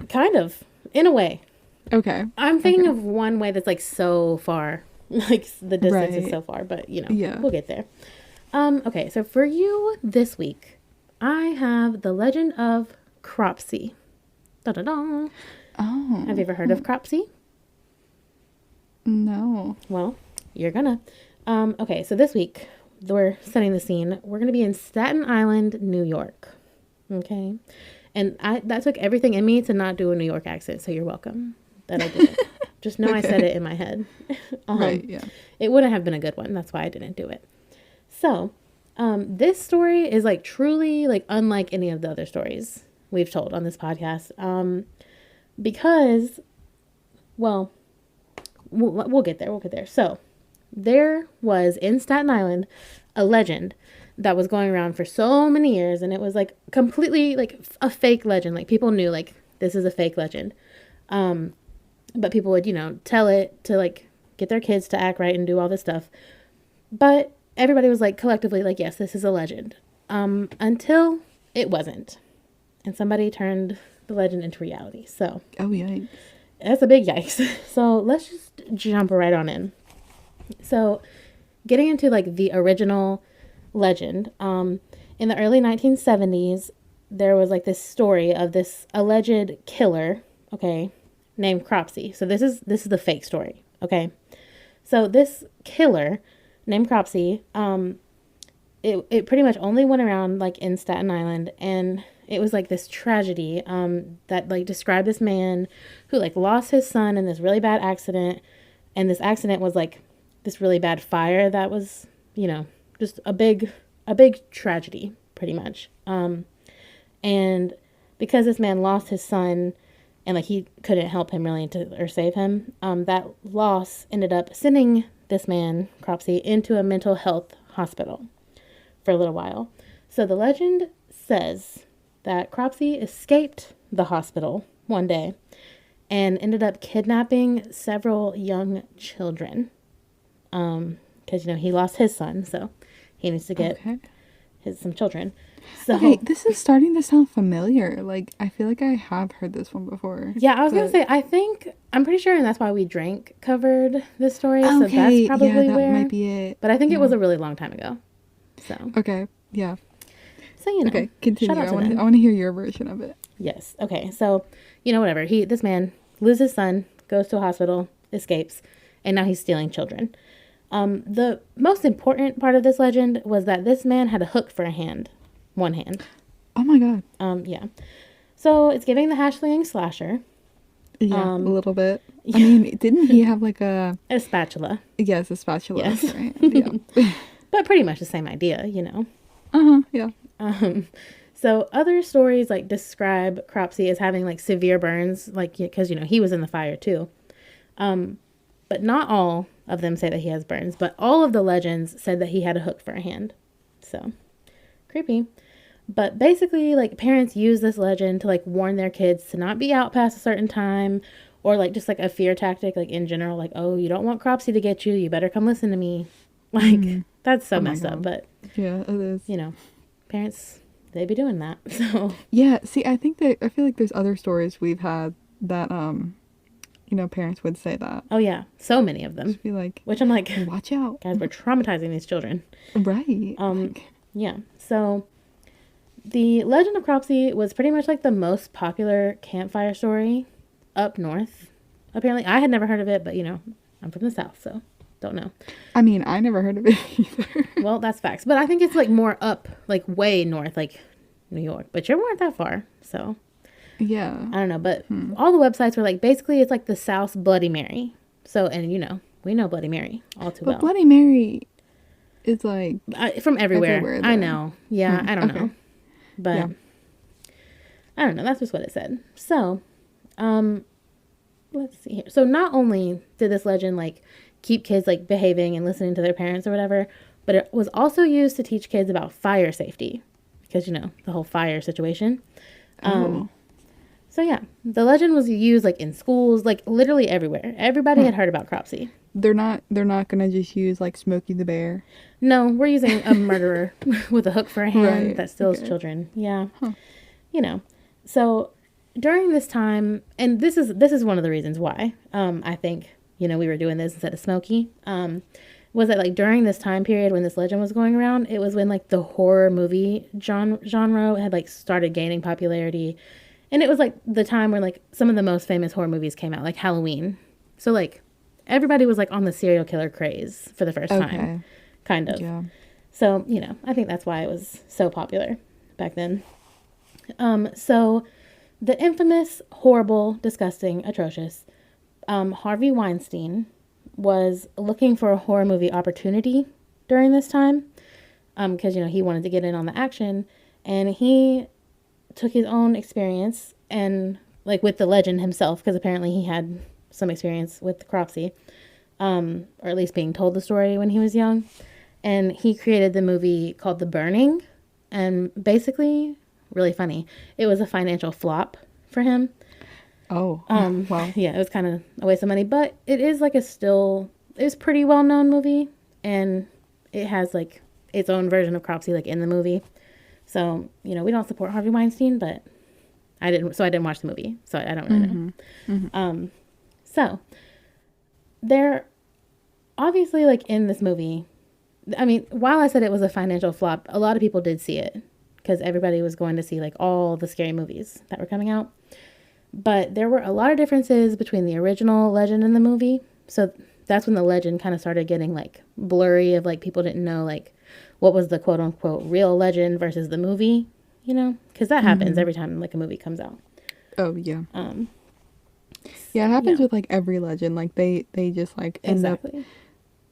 Kind of. In a way. Okay. I'm thinking of one way that's, like, so far. Like, the distance is so far, but, we'll get there. Okay, so for you this week, I have the legend of Cropsey. Da-da-da. Oh. Have you ever heard of Cropsey? No. Well, you're gonna. Okay, so this week, we're setting the scene. We're gonna be in Staten Island, New York. Okay? And that took everything in me to not do a New York accent, so you're welcome that I did it. Just know I said it in my head. Right, yeah. It wouldn't have been a good one. That's why I didn't do it. So, this story is like truly like unlike any of the other stories we've told on this podcast. Because, well, we'll get there. We'll get there. So, there was in Staten Island a legend that was going around for so many years, and it was like completely like a fake legend. Like people knew like this is a fake legend. But people would, tell it to like get their kids to act right and do all this stuff. But everybody was like collectively like, yes, this is a legend. Until it wasn't. And somebody turned the legend into reality. So. Oh, yikes. That's a big yikes. So let's just jump right on in. So getting into like the original legend, in the early 1970s, there was like this story of this alleged killer, okay, named Cropsey. So this is the fake story, okay? So this killer named Cropsey, it pretty much only went around like in Staten Island, and it was like this tragedy that like described this man who like lost his son in this really bad accident, and this accident was like this really bad fire that was, just a big tragedy pretty much. And because this man lost his son and like he couldn't help him really or save him, that loss ended up sending this man, Cropsey, into a mental health hospital for a little while. So the legend says that Cropsey escaped the hospital one day and ended up kidnapping several young children. Because, he lost his son, so he needs to get some children. So, okay, this is starting to sound familiar. Like, I feel like I have heard this one before. Yeah, I was going to say, I'm pretty sure, and that's why We Drank covered this story, so that's probably that where. Might be it. But I think it was a really long time ago, so. Okay, yeah. So, Okay, continue. I want to hear your version of it. Yes, okay, so, whatever. This man loses his son, goes to a hospital, escapes, and now he's stealing children. The most important part of this legend was that this man had a hook for a hand. One hand. Oh my god. Yeah. So it's giving the Hashling slasher. Yeah, a little bit. Yeah. I mean, didn't he have like a spatula? Yes, a spatula. Yes. Right. Yeah. But pretty much the same idea, Yeah. So other stories like describe Cropsey as having like severe burns, like because he was in the fire too. But not all of them say that he has burns, but all of the legends said that he had a hook for a hand. So creepy. But basically, like, parents use this legend to like warn their kids to not be out past a certain time, or like just like a fear tactic, like in general, like, oh, you don't want Cropsey to get you, you better come listen to me, Like, that's so Oh my messed up. God. But, Yeah, it is. you know, parents, they be doing that. So, Yeah, see, I feel like there's other stories we've had that parents would say that. oh, yeah, so many of them. Just be like, Which I'm like, watch out. guys, we're traumatizing these children. Right. Like, Yeah. So, the Legend of Cropsey was pretty much like the most popular campfire story up north. Apparently, I had never heard of it, but, I'm from the South, so don't know. I mean, I never heard of it either. Well, that's facts. But I think it's like more up, like way north, like New York. But you weren't that far, so Yeah. I don't know. But all the websites were like, basically, it's like the South's Bloody Mary. So, and we know Bloody Mary all too But well. Bloody Mary is like From everywhere. I though. know. Yeah, I don't know. But Yeah. I don't know. That's just what it said. So, let's see here. So not only did this legend like keep kids like behaving and listening to their parents or whatever, but it was also used to teach kids about fire safety because the whole fire situation. So yeah, the legend was used like in schools, like literally everywhere. Everybody had heard about Cropsey. They're not gonna just use like Smokey the Bear. No, we're using a murderer with a hook for a hand Right, that steals children. Yeah. So during this time, and this is one of the reasons why I think we were doing this instead of Smokey, was that like during this time period when this legend was going around, it was when like the horror movie genre had like started gaining popularity, and it was like the time where like some of the most famous horror movies came out, like Halloween. So like everybody was like on the serial killer craze for the first time, kind of. Yeah. So I think that's why it was so popular back then. So the infamous, horrible, disgusting, atrocious Harvey Weinstein was looking for a horror movie opportunity during this time because, he wanted to get in on the action, and he took his own experience and like with the legend himself, because apparently he had some experience with the Cropsey, or at least being told the story when he was young, and he created the movie called The Burning, and basically, really funny, it was a financial flop for him. Oh, wow. Yeah, it was kind of a waste of money, but it is like it's pretty well known movie, and it has like its own version of Cropsey like in the movie. So we don't support Harvey Weinstein, but I didn't watch the movie, so I don't really know. Mm-hmm. So there, obviously, like in this movie, I mean, while I said it was a financial flop, a lot of people did see it because everybody was going to see like all the scary movies that were coming out. But there were a lot of differences between the original legend and the movie. So that's when the legend kind of started getting like blurry, of like people didn't know like what was the quote unquote real legend versus the movie, because that happens every time like a movie comes out. Oh, yeah. Yeah, it happens with like every legend. Like they just like end up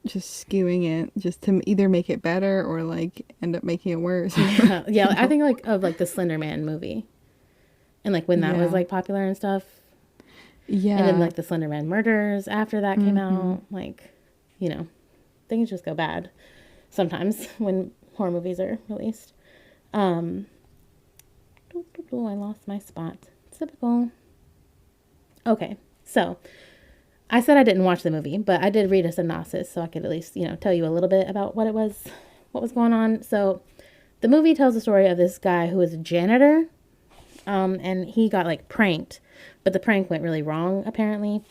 just skewing it just to either make it better or like end up making it worse. Yeah. I think like of like the Slender Man movie, and like when that was like popular and stuff. Yeah. And then like the Slender Man murders after that came out, like things just go bad sometimes when horror movies are released. I lost my spot. Typical. Okay, so I said I didn't watch the movie, but I did read a synopsis, so I could at least, tell you a little bit about what was going on. So the movie tells the story of this guy who was a janitor, and he got like pranked, but the prank went really wrong apparently,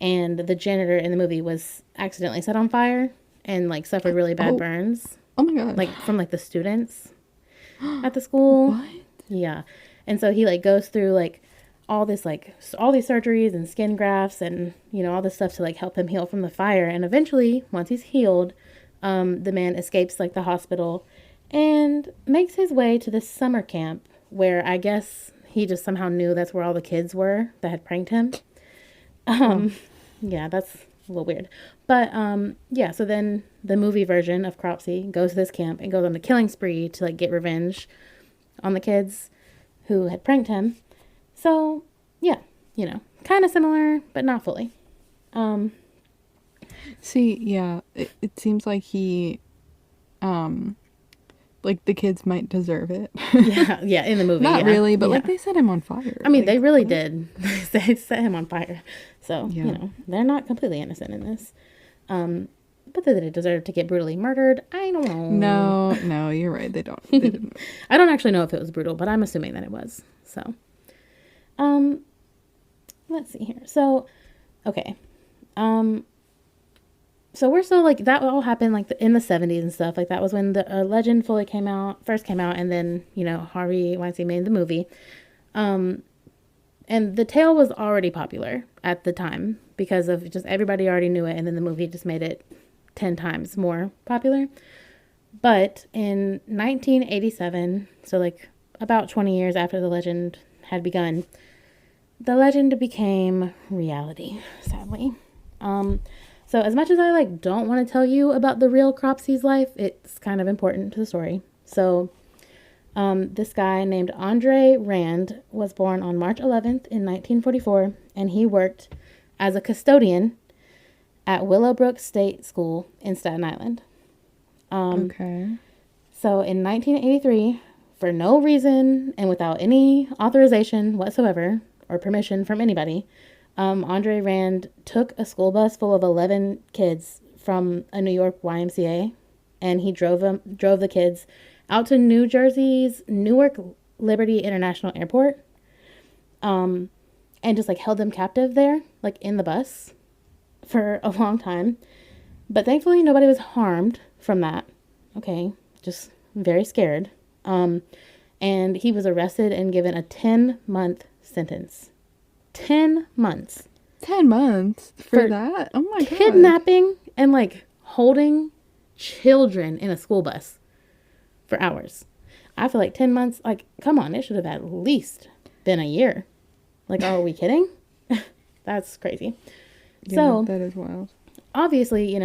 and the janitor in the movie was accidentally set on fire and like suffered really bad burns. Oh my God. Like from like the students at the school. What? Yeah. And so he like goes through like all these surgeries and skin grafts and all this stuff to like help him heal from the fire, and eventually once he's healed, the man escapes like the hospital and makes his way to this summer camp where I guess he just somehow knew that's where all the kids were that had pranked him. Yeah, that's a little weird, but yeah, so then the movie version of Cropsey goes to this camp and goes on a killing spree to like get revenge on the kids who had pranked him. So, yeah, kind of similar, but not fully. See, yeah, it seems like he, like the kids might deserve it. yeah, in the movie. Not really, but like they set him on fire. I mean, like, they really did. They set him on fire. So, they're not completely innocent in this. but that they deserve to get brutally murdered. I don't know. No, you're right. They don't. They didn't. I don't actually know if it was brutal, but I'm assuming that it was. So, let's see here. So, okay. So we're still like, that all happened like in the 70s and stuff. Like that was when the legend first came out, and then, Harvey Weinstein made the movie. And the tale was already popular at the time because of just everybody already knew it, and then the movie just made it 10 times more popular. But in 1987, so like about 20 years after the legend had begun, the legend became reality, sadly. So as much as I like don't want to tell you about the real Cropsey's life, it's kind of important to the story. So this guy named Andre Rand was born on March 11th in 1944, and he worked as a custodian at Willowbrook State School in Staten Island. Okay. So in 1983, for no reason and without any authorization whatsoever or permission from anybody, Andre Rand took a school bus full of 11 kids from a New York YMCA, and he drove the kids out to New Jersey's Newark Liberty International Airport, and just like held them captive there, like in the bus, for a long time. But thankfully, nobody was harmed from that. Okay, just very scared. And he was arrested and given a 10-month sentence. 10 months. 10 months for that? Oh my god. Kidnapping and like holding children in a school bus for hours. I feel like 10 months, like, come on, it should have at least been a year. Like, are we kidding? That's crazy. Yeah, So, that is wild. Obviously,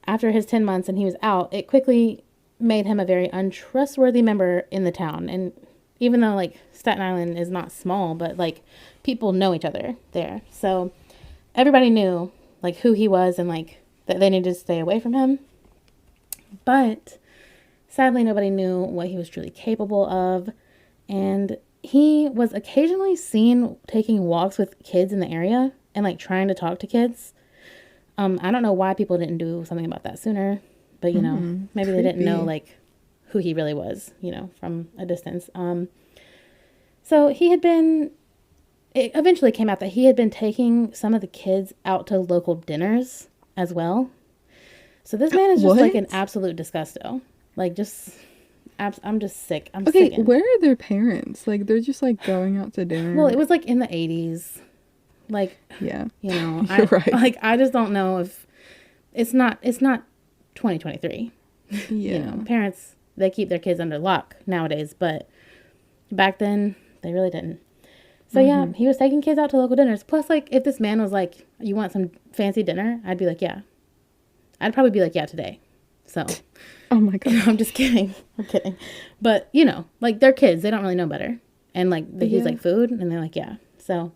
after his 10 months and he was out, it quickly made him a very untrustworthy member in the town. And even though, like, Staten Island is not small, but, like, people know each other there. So everybody knew, like, who he was and, like, that they needed to stay away from him. But sadly, nobody knew what he was truly capable of. And he was occasionally seen taking walks with kids in the area and, like, trying to talk to kids. I don't know why people didn't do something about that sooner. But, maybe they didn't know, like, who he really was, from a distance. So it eventually came out that he had been taking some of the kids out to local dinners as well. So this man is just like an absolute disgusto. Like, I'm just sick. I'm sick. Okay, where are their parents? Like, they're just like going out to dinner. Well, it was like in the 80s. Like, yeah, you're right. Like, I just don't know if it's not 2023. Yeah. Parents, they keep their kids under lock nowadays, but back then they really didn't. So yeah, he was taking kids out to local dinners. Plus, like, if this man was like, you want some fancy dinner? I'd be like, yeah. I'd probably be like, yeah, today. So. Oh my God. I'm just kidding. I'm kidding. But, like, they're kids. They don't really know better. And, like, he's like, food? And they're like, yeah. So,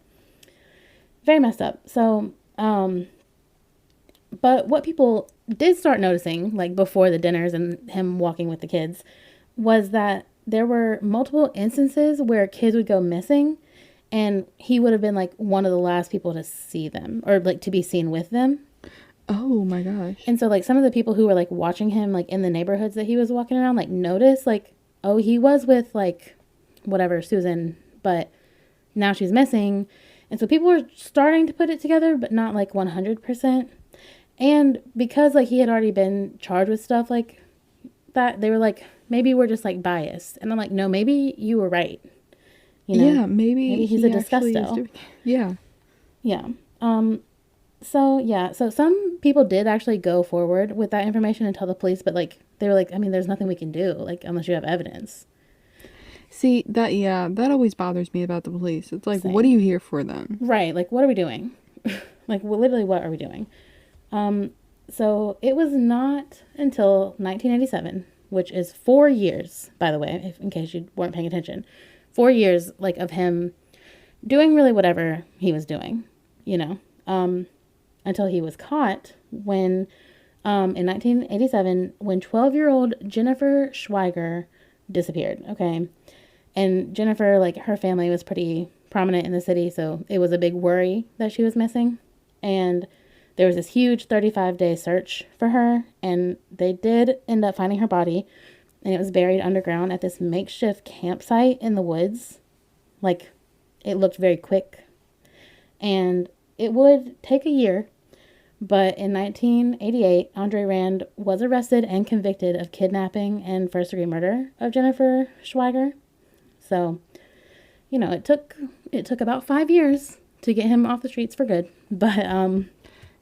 very messed up. So, but what people did start noticing, like, before the dinners and him walking with the kids, was that there were multiple instances where kids would go missing, and he would have been, like, one of the last people to see them, or, like, to be seen with them. Oh my gosh. And so, like, some of the people who were, like, watching him, like, in the neighborhoods that he was walking around, like, noticed, like, oh, he was with, like, whatever, Susan, but now she's missing. And so people were starting to put it together, but not, like, 100%. And because, like, he had already been charged with stuff like that, they were like, maybe we're just, like, biased. And I'm like, no, maybe you were right. Yeah, maybe he's a disgusto. Yeah. Yeah. So some people did actually go forward with that information and tell the police, but, like, they were like, I mean, there's nothing we can do, like, unless you have evidence. See, that always bothers me about the police. It's like, Same. What are you here for then? Right. Like, what are we doing? Like, well, literally, what are we doing? So it was not until 1987, which is 4 years, by the way, in case you weren't paying attention, 4 years, like, of him doing really whatever he was doing, until he was caught when, in 1987, when 12-year-old Jennifer Schweiger disappeared. Okay. And Jennifer, like, her family was pretty prominent in the city, so it was a big worry that she was missing. And There was this huge 35-day search for her, and they did end up finding her body, and it was buried underground at this makeshift campsite in the woods. Like, it looked very quick. And it would take a year, but in 1988, Andre Rand was arrested and convicted of kidnapping and first-degree murder of Jennifer Schweiger. So, you know, it took about 5 years to get him off the streets for good. But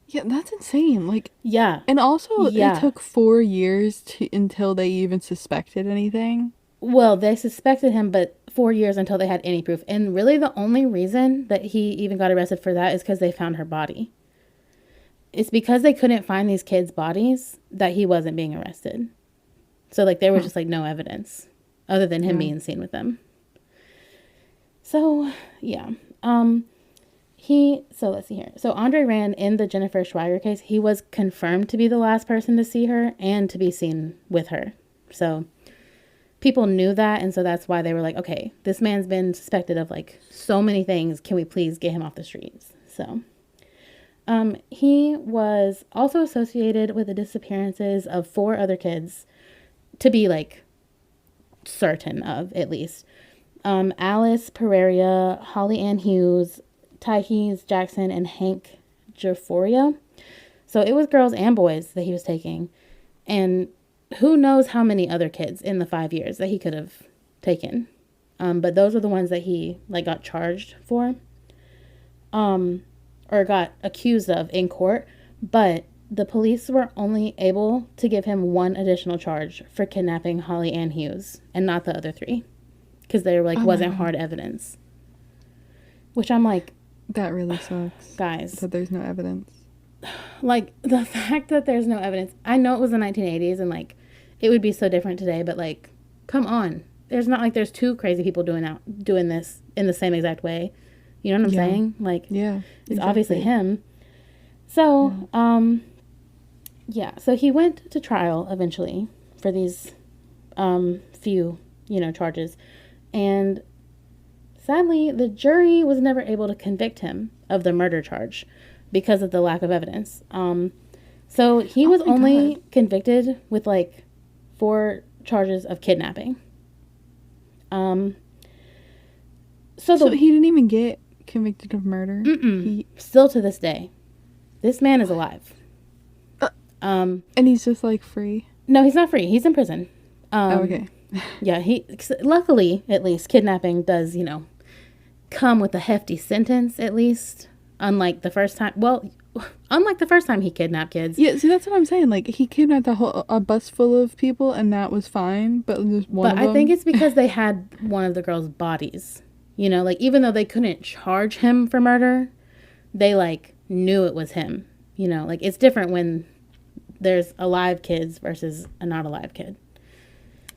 yeah, that's insane. Like, yeah, and also yeah. it took 4 years until they even suspected anything. Well, they suspected him, but 4 years until they had any proof. And really, the only reason that he even got arrested for that is because they found her body. It's because they couldn't find these kids' bodies that he wasn't being arrested. So, like, there was just, like, no evidence other than him being seen with them. So, yeah. So let's see here. So, Andre Rand, in the Jennifer Schweiger case, he was confirmed to be the last person to see her and to be seen with her. So, people knew that, and so that's why they were like, okay, this man's been suspected of, like, so many things. Can we please get him off the streets? So, he was also associated with the disappearances of 4 other kids, to be, like, certain of, at least. Alice Pereira, Holly Ann Hughes, Tykees Jackson, and Hank Jaforia. So it was girls and boys that he was taking. And who knows how many other kids in the 5 years that he could have taken. But those are the ones that he, like, got charged for. Or got accused of in court. But the police were only able to give him 1 additional charge for kidnapping Holly Ann Hughes and not the other 3. Because there, like, wasn't hard evidence. Which I'm like... That really sucks. Guys. That there's no evidence. Like, the fact that there's no evidence... I know it was the 1980s and, like, it would be so different today, but, like, come on. There's not like there's 2 crazy people doing this in the same exact way. You know what I'm saying? Like, yeah, it's obviously him. So, so he went to trial eventually for these few, charges. And sadly, the jury was never able to convict him of the murder charge because of the lack of evidence. So he was only convicted with, like, 4 charges of kidnapping. So he didn't even get convicted of murder? Still to this day. This man is alive. And he's just, like, free? No, he's not free. He's in prison. Okay. Yeah, luckily, at least, kidnapping does, come with a hefty sentence, at least. Unlike the first time he kidnapped kids. Yeah, see, that's what I'm saying. Like, he kidnapped a bus full of people, and that was fine, but just one of them... But I think it's because they had one of the girls' bodies. Like, even though they couldn't charge him for murder, they, like, knew it was him. Like, it's different when there's alive kids versus a not alive kid.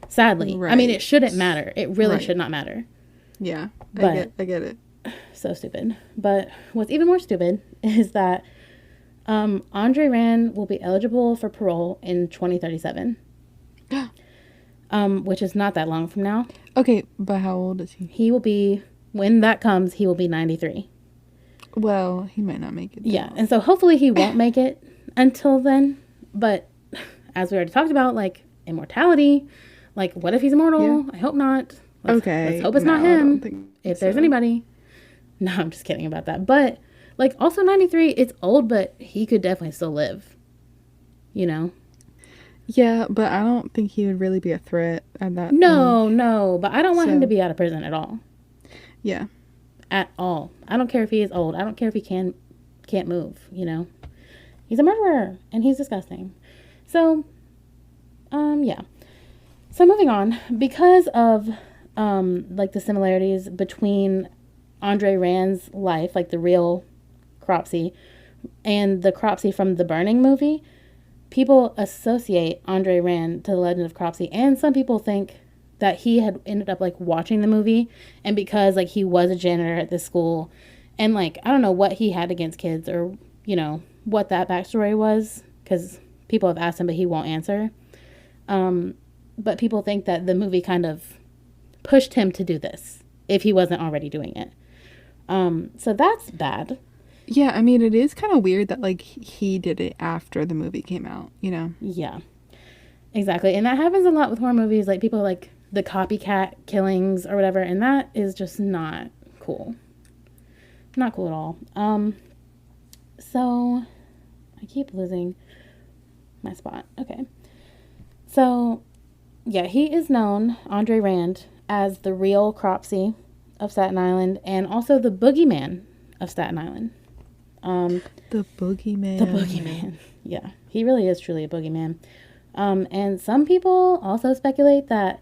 Sadly. Right. I mean, it shouldn't matter. It really should not matter. Yeah, I get it. So stupid. But what's even more stupid is that Andre Rand will be eligible for parole in 2037. Which is not that long from now. Okay, but how old is he? He will be, when that comes, he will be 93. Well, he might not make it. Yeah, and so hopefully he won't make it until then. But as we already talked about, like, immortality, like, what if he's immortal? Yeah. I hope not. Let's hope it's not him. If there's anybody. No, I'm just kidding about that. But, like, also 93, it's old, but he could definitely still live. Yeah, but I don't think he would really be a threat at that No, but I don't want him to be out of prison at all. Yeah. At all. I don't care if he is old. I don't care if he can't move, He's a murderer, and he's disgusting. So, yeah. So moving on, because of, like, the similarities between Andre Rand's life, like the real Cropsey, and the Cropsey from the Burning movie, people associate Andre Rand to the Legend of Cropsey, and some people think that he had ended up, like, watching the movie, and because, like, he was a janitor at this school, and, like, I don't know what he had against kids, or, what that backstory was, because people have asked him, but he won't answer. But people think that the movie kind of pushed him to do this, if he wasn't already doing it. So that's bad. Yeah, I mean, it is kind of weird that, like, he did it after the movie came out, you know? Yeah, exactly. And that happens a lot with horror movies. Like, people like the copycat killings or whatever. And that is just not cool. Not cool at all. So I keep losing my spot. Okay. So, yeah, he is known, Andre Rand, as the real Cropsey of Staten Island and also the boogeyman of Staten Island. The boogeyman. The boogeyman. Yeah, he really is truly a boogeyman. And some people also speculate that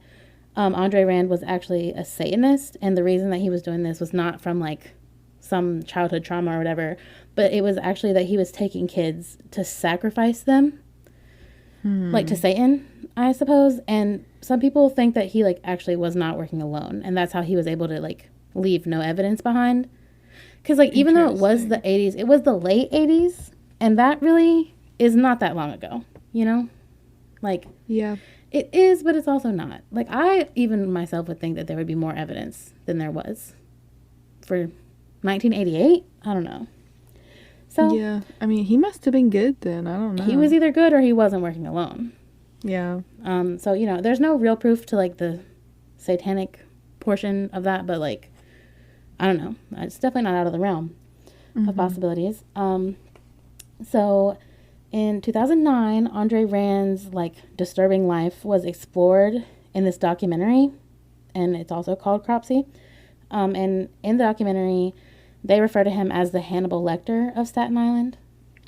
Andre Rand was actually a Satanist, and the reason that he was doing this was not from like some childhood trauma or whatever, but it was actually that he was taking kids to sacrifice them, like to Satan, I suppose. And some people think that he like actually was not working alone, and that's how he was able to like leave no evidence behind. Because like even though it was the 80s, it was the late 80s, and that really is not that long ago, you know? Like, Yeah. it is, but it's also not. Like, I even myself would think that there would be more evidence than there was for 1988. I don't know. So, Yeah. I mean, he must have been good then. I don't know. he was either good or he wasn't working alone. Yeah. So, you know, there's no real proof to, like, the satanic portion of that, but, like, I don't know. It's definitely not out of the realm of possibilities. So, in 2009, Andre Rand's, like, disturbing life was explored in this documentary, and it's also called Cropsey. And in the documentary, they refer to him as the Hannibal Lecter of Staten Island.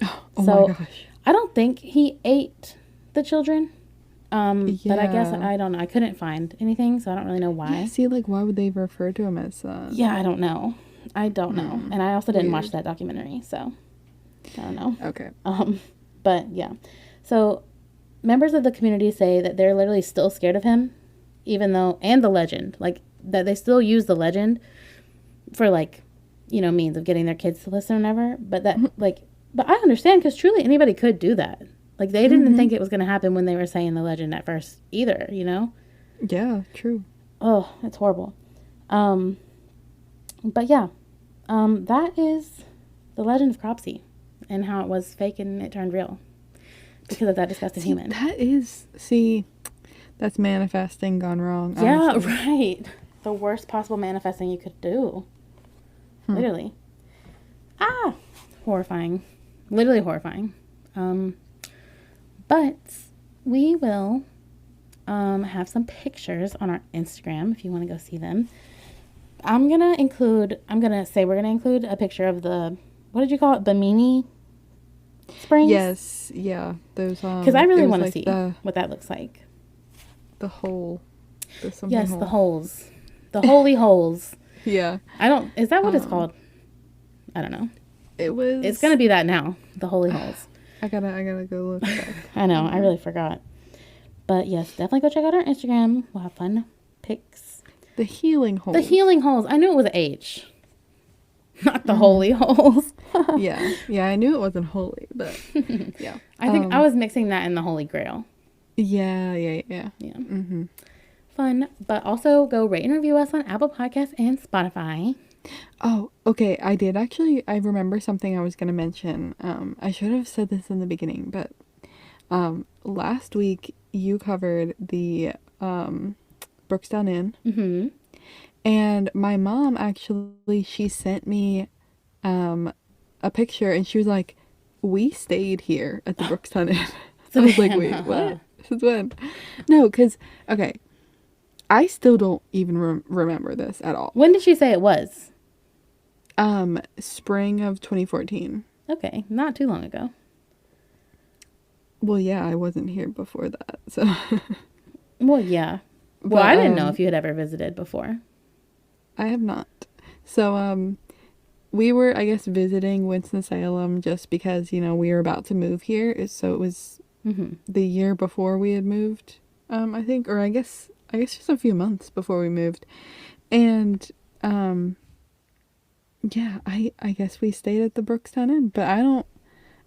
Oh So, my gosh. I don't think he ate the children. But I guess, Yeah. I don't know. I couldn't find anything, so I don't really know why. Yeah, see, like, why would they refer to him as that? Yeah, I don't know. I don't know. And I also didn't watch Weird. that documentary, so I don't know. Okay. But yeah. So members of the community say that they're literally still scared of him, even though, and the legend, like that they still use the legend for like, you know, means of getting their kids to listen or whatever. But that like, but I understand because truly anybody could do that. Like they didn't think it was going to happen when they were saying the legend at first either, you know? Yeah, true. Oh, it's horrible. But yeah, that is the legend of Cropsey and how it was fake and it turned real because of that disgusting human. That's manifesting gone wrong. Yeah, honestly. right. The worst possible manifesting you could do. Literally. Horrifying. Literally horrifying. But we will have some pictures on our Instagram if you want to go see them. We're going to include a picture of the, what did you call it? Bimini Springs? Yes, yeah. Those Because I really want to like see what that looks like. the hole. Yes, the holes. The holy holes. Yeah. Is that what it's called? I don't know. It's going to be that now. The holy holes. I gotta go look back. I know. I really forgot. But yes, definitely go check out our Instagram. We'll have fun pics. The healing hole. The healing holes. I knew it was a H. Not the holy holes. Yeah. Yeah, I knew it wasn't holy, but yeah. I think I was mixing that in the Holy Grail. Yeah. Yeah. Fun. But also go rate and review us on Apple Podcasts and Spotify. Oh, okay. I remember something I was going to mention. I should have said this in the beginning, but last week you covered the Brookstown Inn. Mm-hmm. And my mom actually, she sent me a picture and she was like, we stayed here at the Brookstown Inn. I was like, wait, what? Since when? No, because, okay, I still don't even remember this at all. When did she say it was? Spring of 2014. Okay, not too long ago. Well, yeah, I wasn't here before that, so. Well, yeah. Well, I didn't know if you had ever visited before. I have not. So, we were, I guess, visiting Winston-Salem just because, you know, we were about to move here. So it was the year before we had moved, I think, or I guess just a few months before we moved. And, yeah, I guess we stayed at the Brookstown Inn, but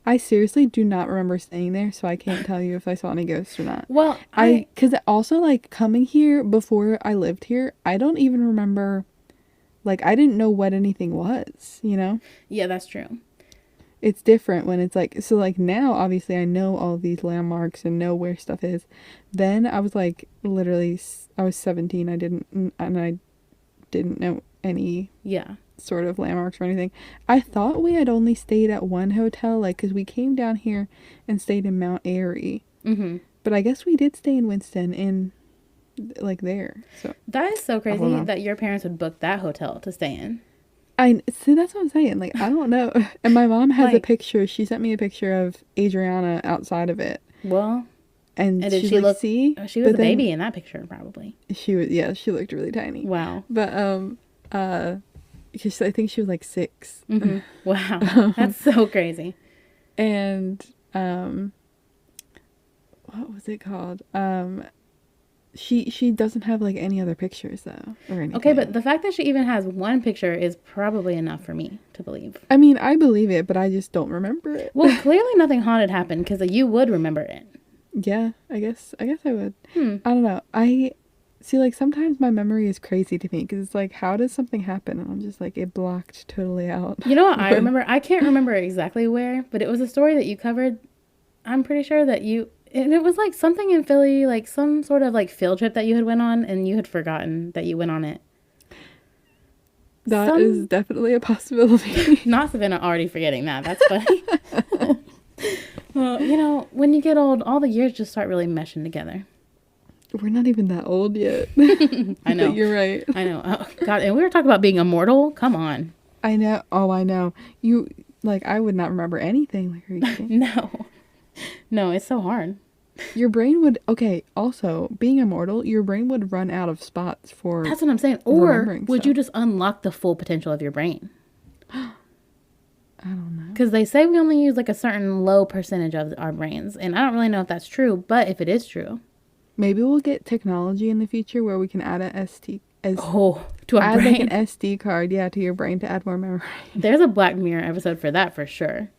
I seriously do not remember staying there, so I can't tell you if I saw any ghosts or not. Well, because also, like, coming here before I lived here, I don't even remember, like, I didn't know what anything was, you know? Yeah, that's true. it's different when it's like, so like now obviously I know all of these landmarks and know where stuff is. Then I was like literally I was 17. I didn't know any Yeah. sort of landmarks or anything. I thought we had only stayed at one hotel, like, because we came down here and stayed in Mount Airy. Mm-hmm. But I guess we did stay in Winston in, like, there. So That is so I don't crazy know. that your parents would book that hotel to stay in. I see, that's what I'm saying. Like, I don't know. And my mom has a Like, picture. She sent me a picture of Adriana outside of it. well, And and did she's she like, look? see? She was But a then baby in that picture, probably. she was, yeah, she looked really tiny. Wow. But, I think she was like 6. Mm-hmm. Wow. That's so crazy. And, what was it called? She doesn't have like any other pictures though or anything. Okay, but the fact that she even has one picture is probably enough for me to believe. I mean, I believe it, but I just don't remember it. Well, clearly nothing haunted happened because you would remember it. Yeah, I guess I would. Hmm. I don't know. I see, like, sometimes my memory is crazy to me because it's like, how does something happen? And I'm just like, it blocked totally out. You know what I remember? I can't remember exactly where, but it was a story that you covered. I'm pretty sure that and it was like something in Philly, like some sort of like field trip that you had went on and you had forgotten that you went on it. That is definitely a possibility. Not Savannah already forgetting that. That's funny. Well, you know, when you get old, all the years just start really meshing together. We're not even that old yet. I know. But you're right. I know. Oh, God, and we were talking about being immortal. Come on. I know. Oh, I know. You, like, I would not remember anything. Like, are you kidding? No. No, it's so hard. Your brain would, okay, also, being immortal, your brain would run out of spots for That's what I'm saying. Or remembering would stuff. you just unlock the full potential of your brain? I don't know. Because they say we only use like a certain low percentage of our brains. And I don't really know if that's true, but if it is true. Maybe we'll get technology in the future where we can add a To our add brain. like an SD card, yeah, to your brain to add more memory. There's a Black Mirror episode for that for sure.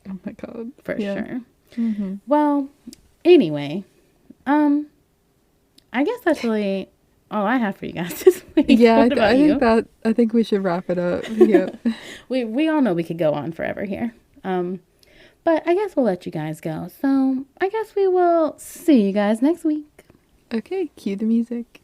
Oh my god. For Yeah. sure. Mm-hmm. Well, anyway, I guess that's really all I have for you guys this week. Yeah, What about you? I think we should wrap it up. Yep. We all know we could go on forever here. But I guess we'll let you guys go. So I guess we will see you guys next week. Okay, cue the music.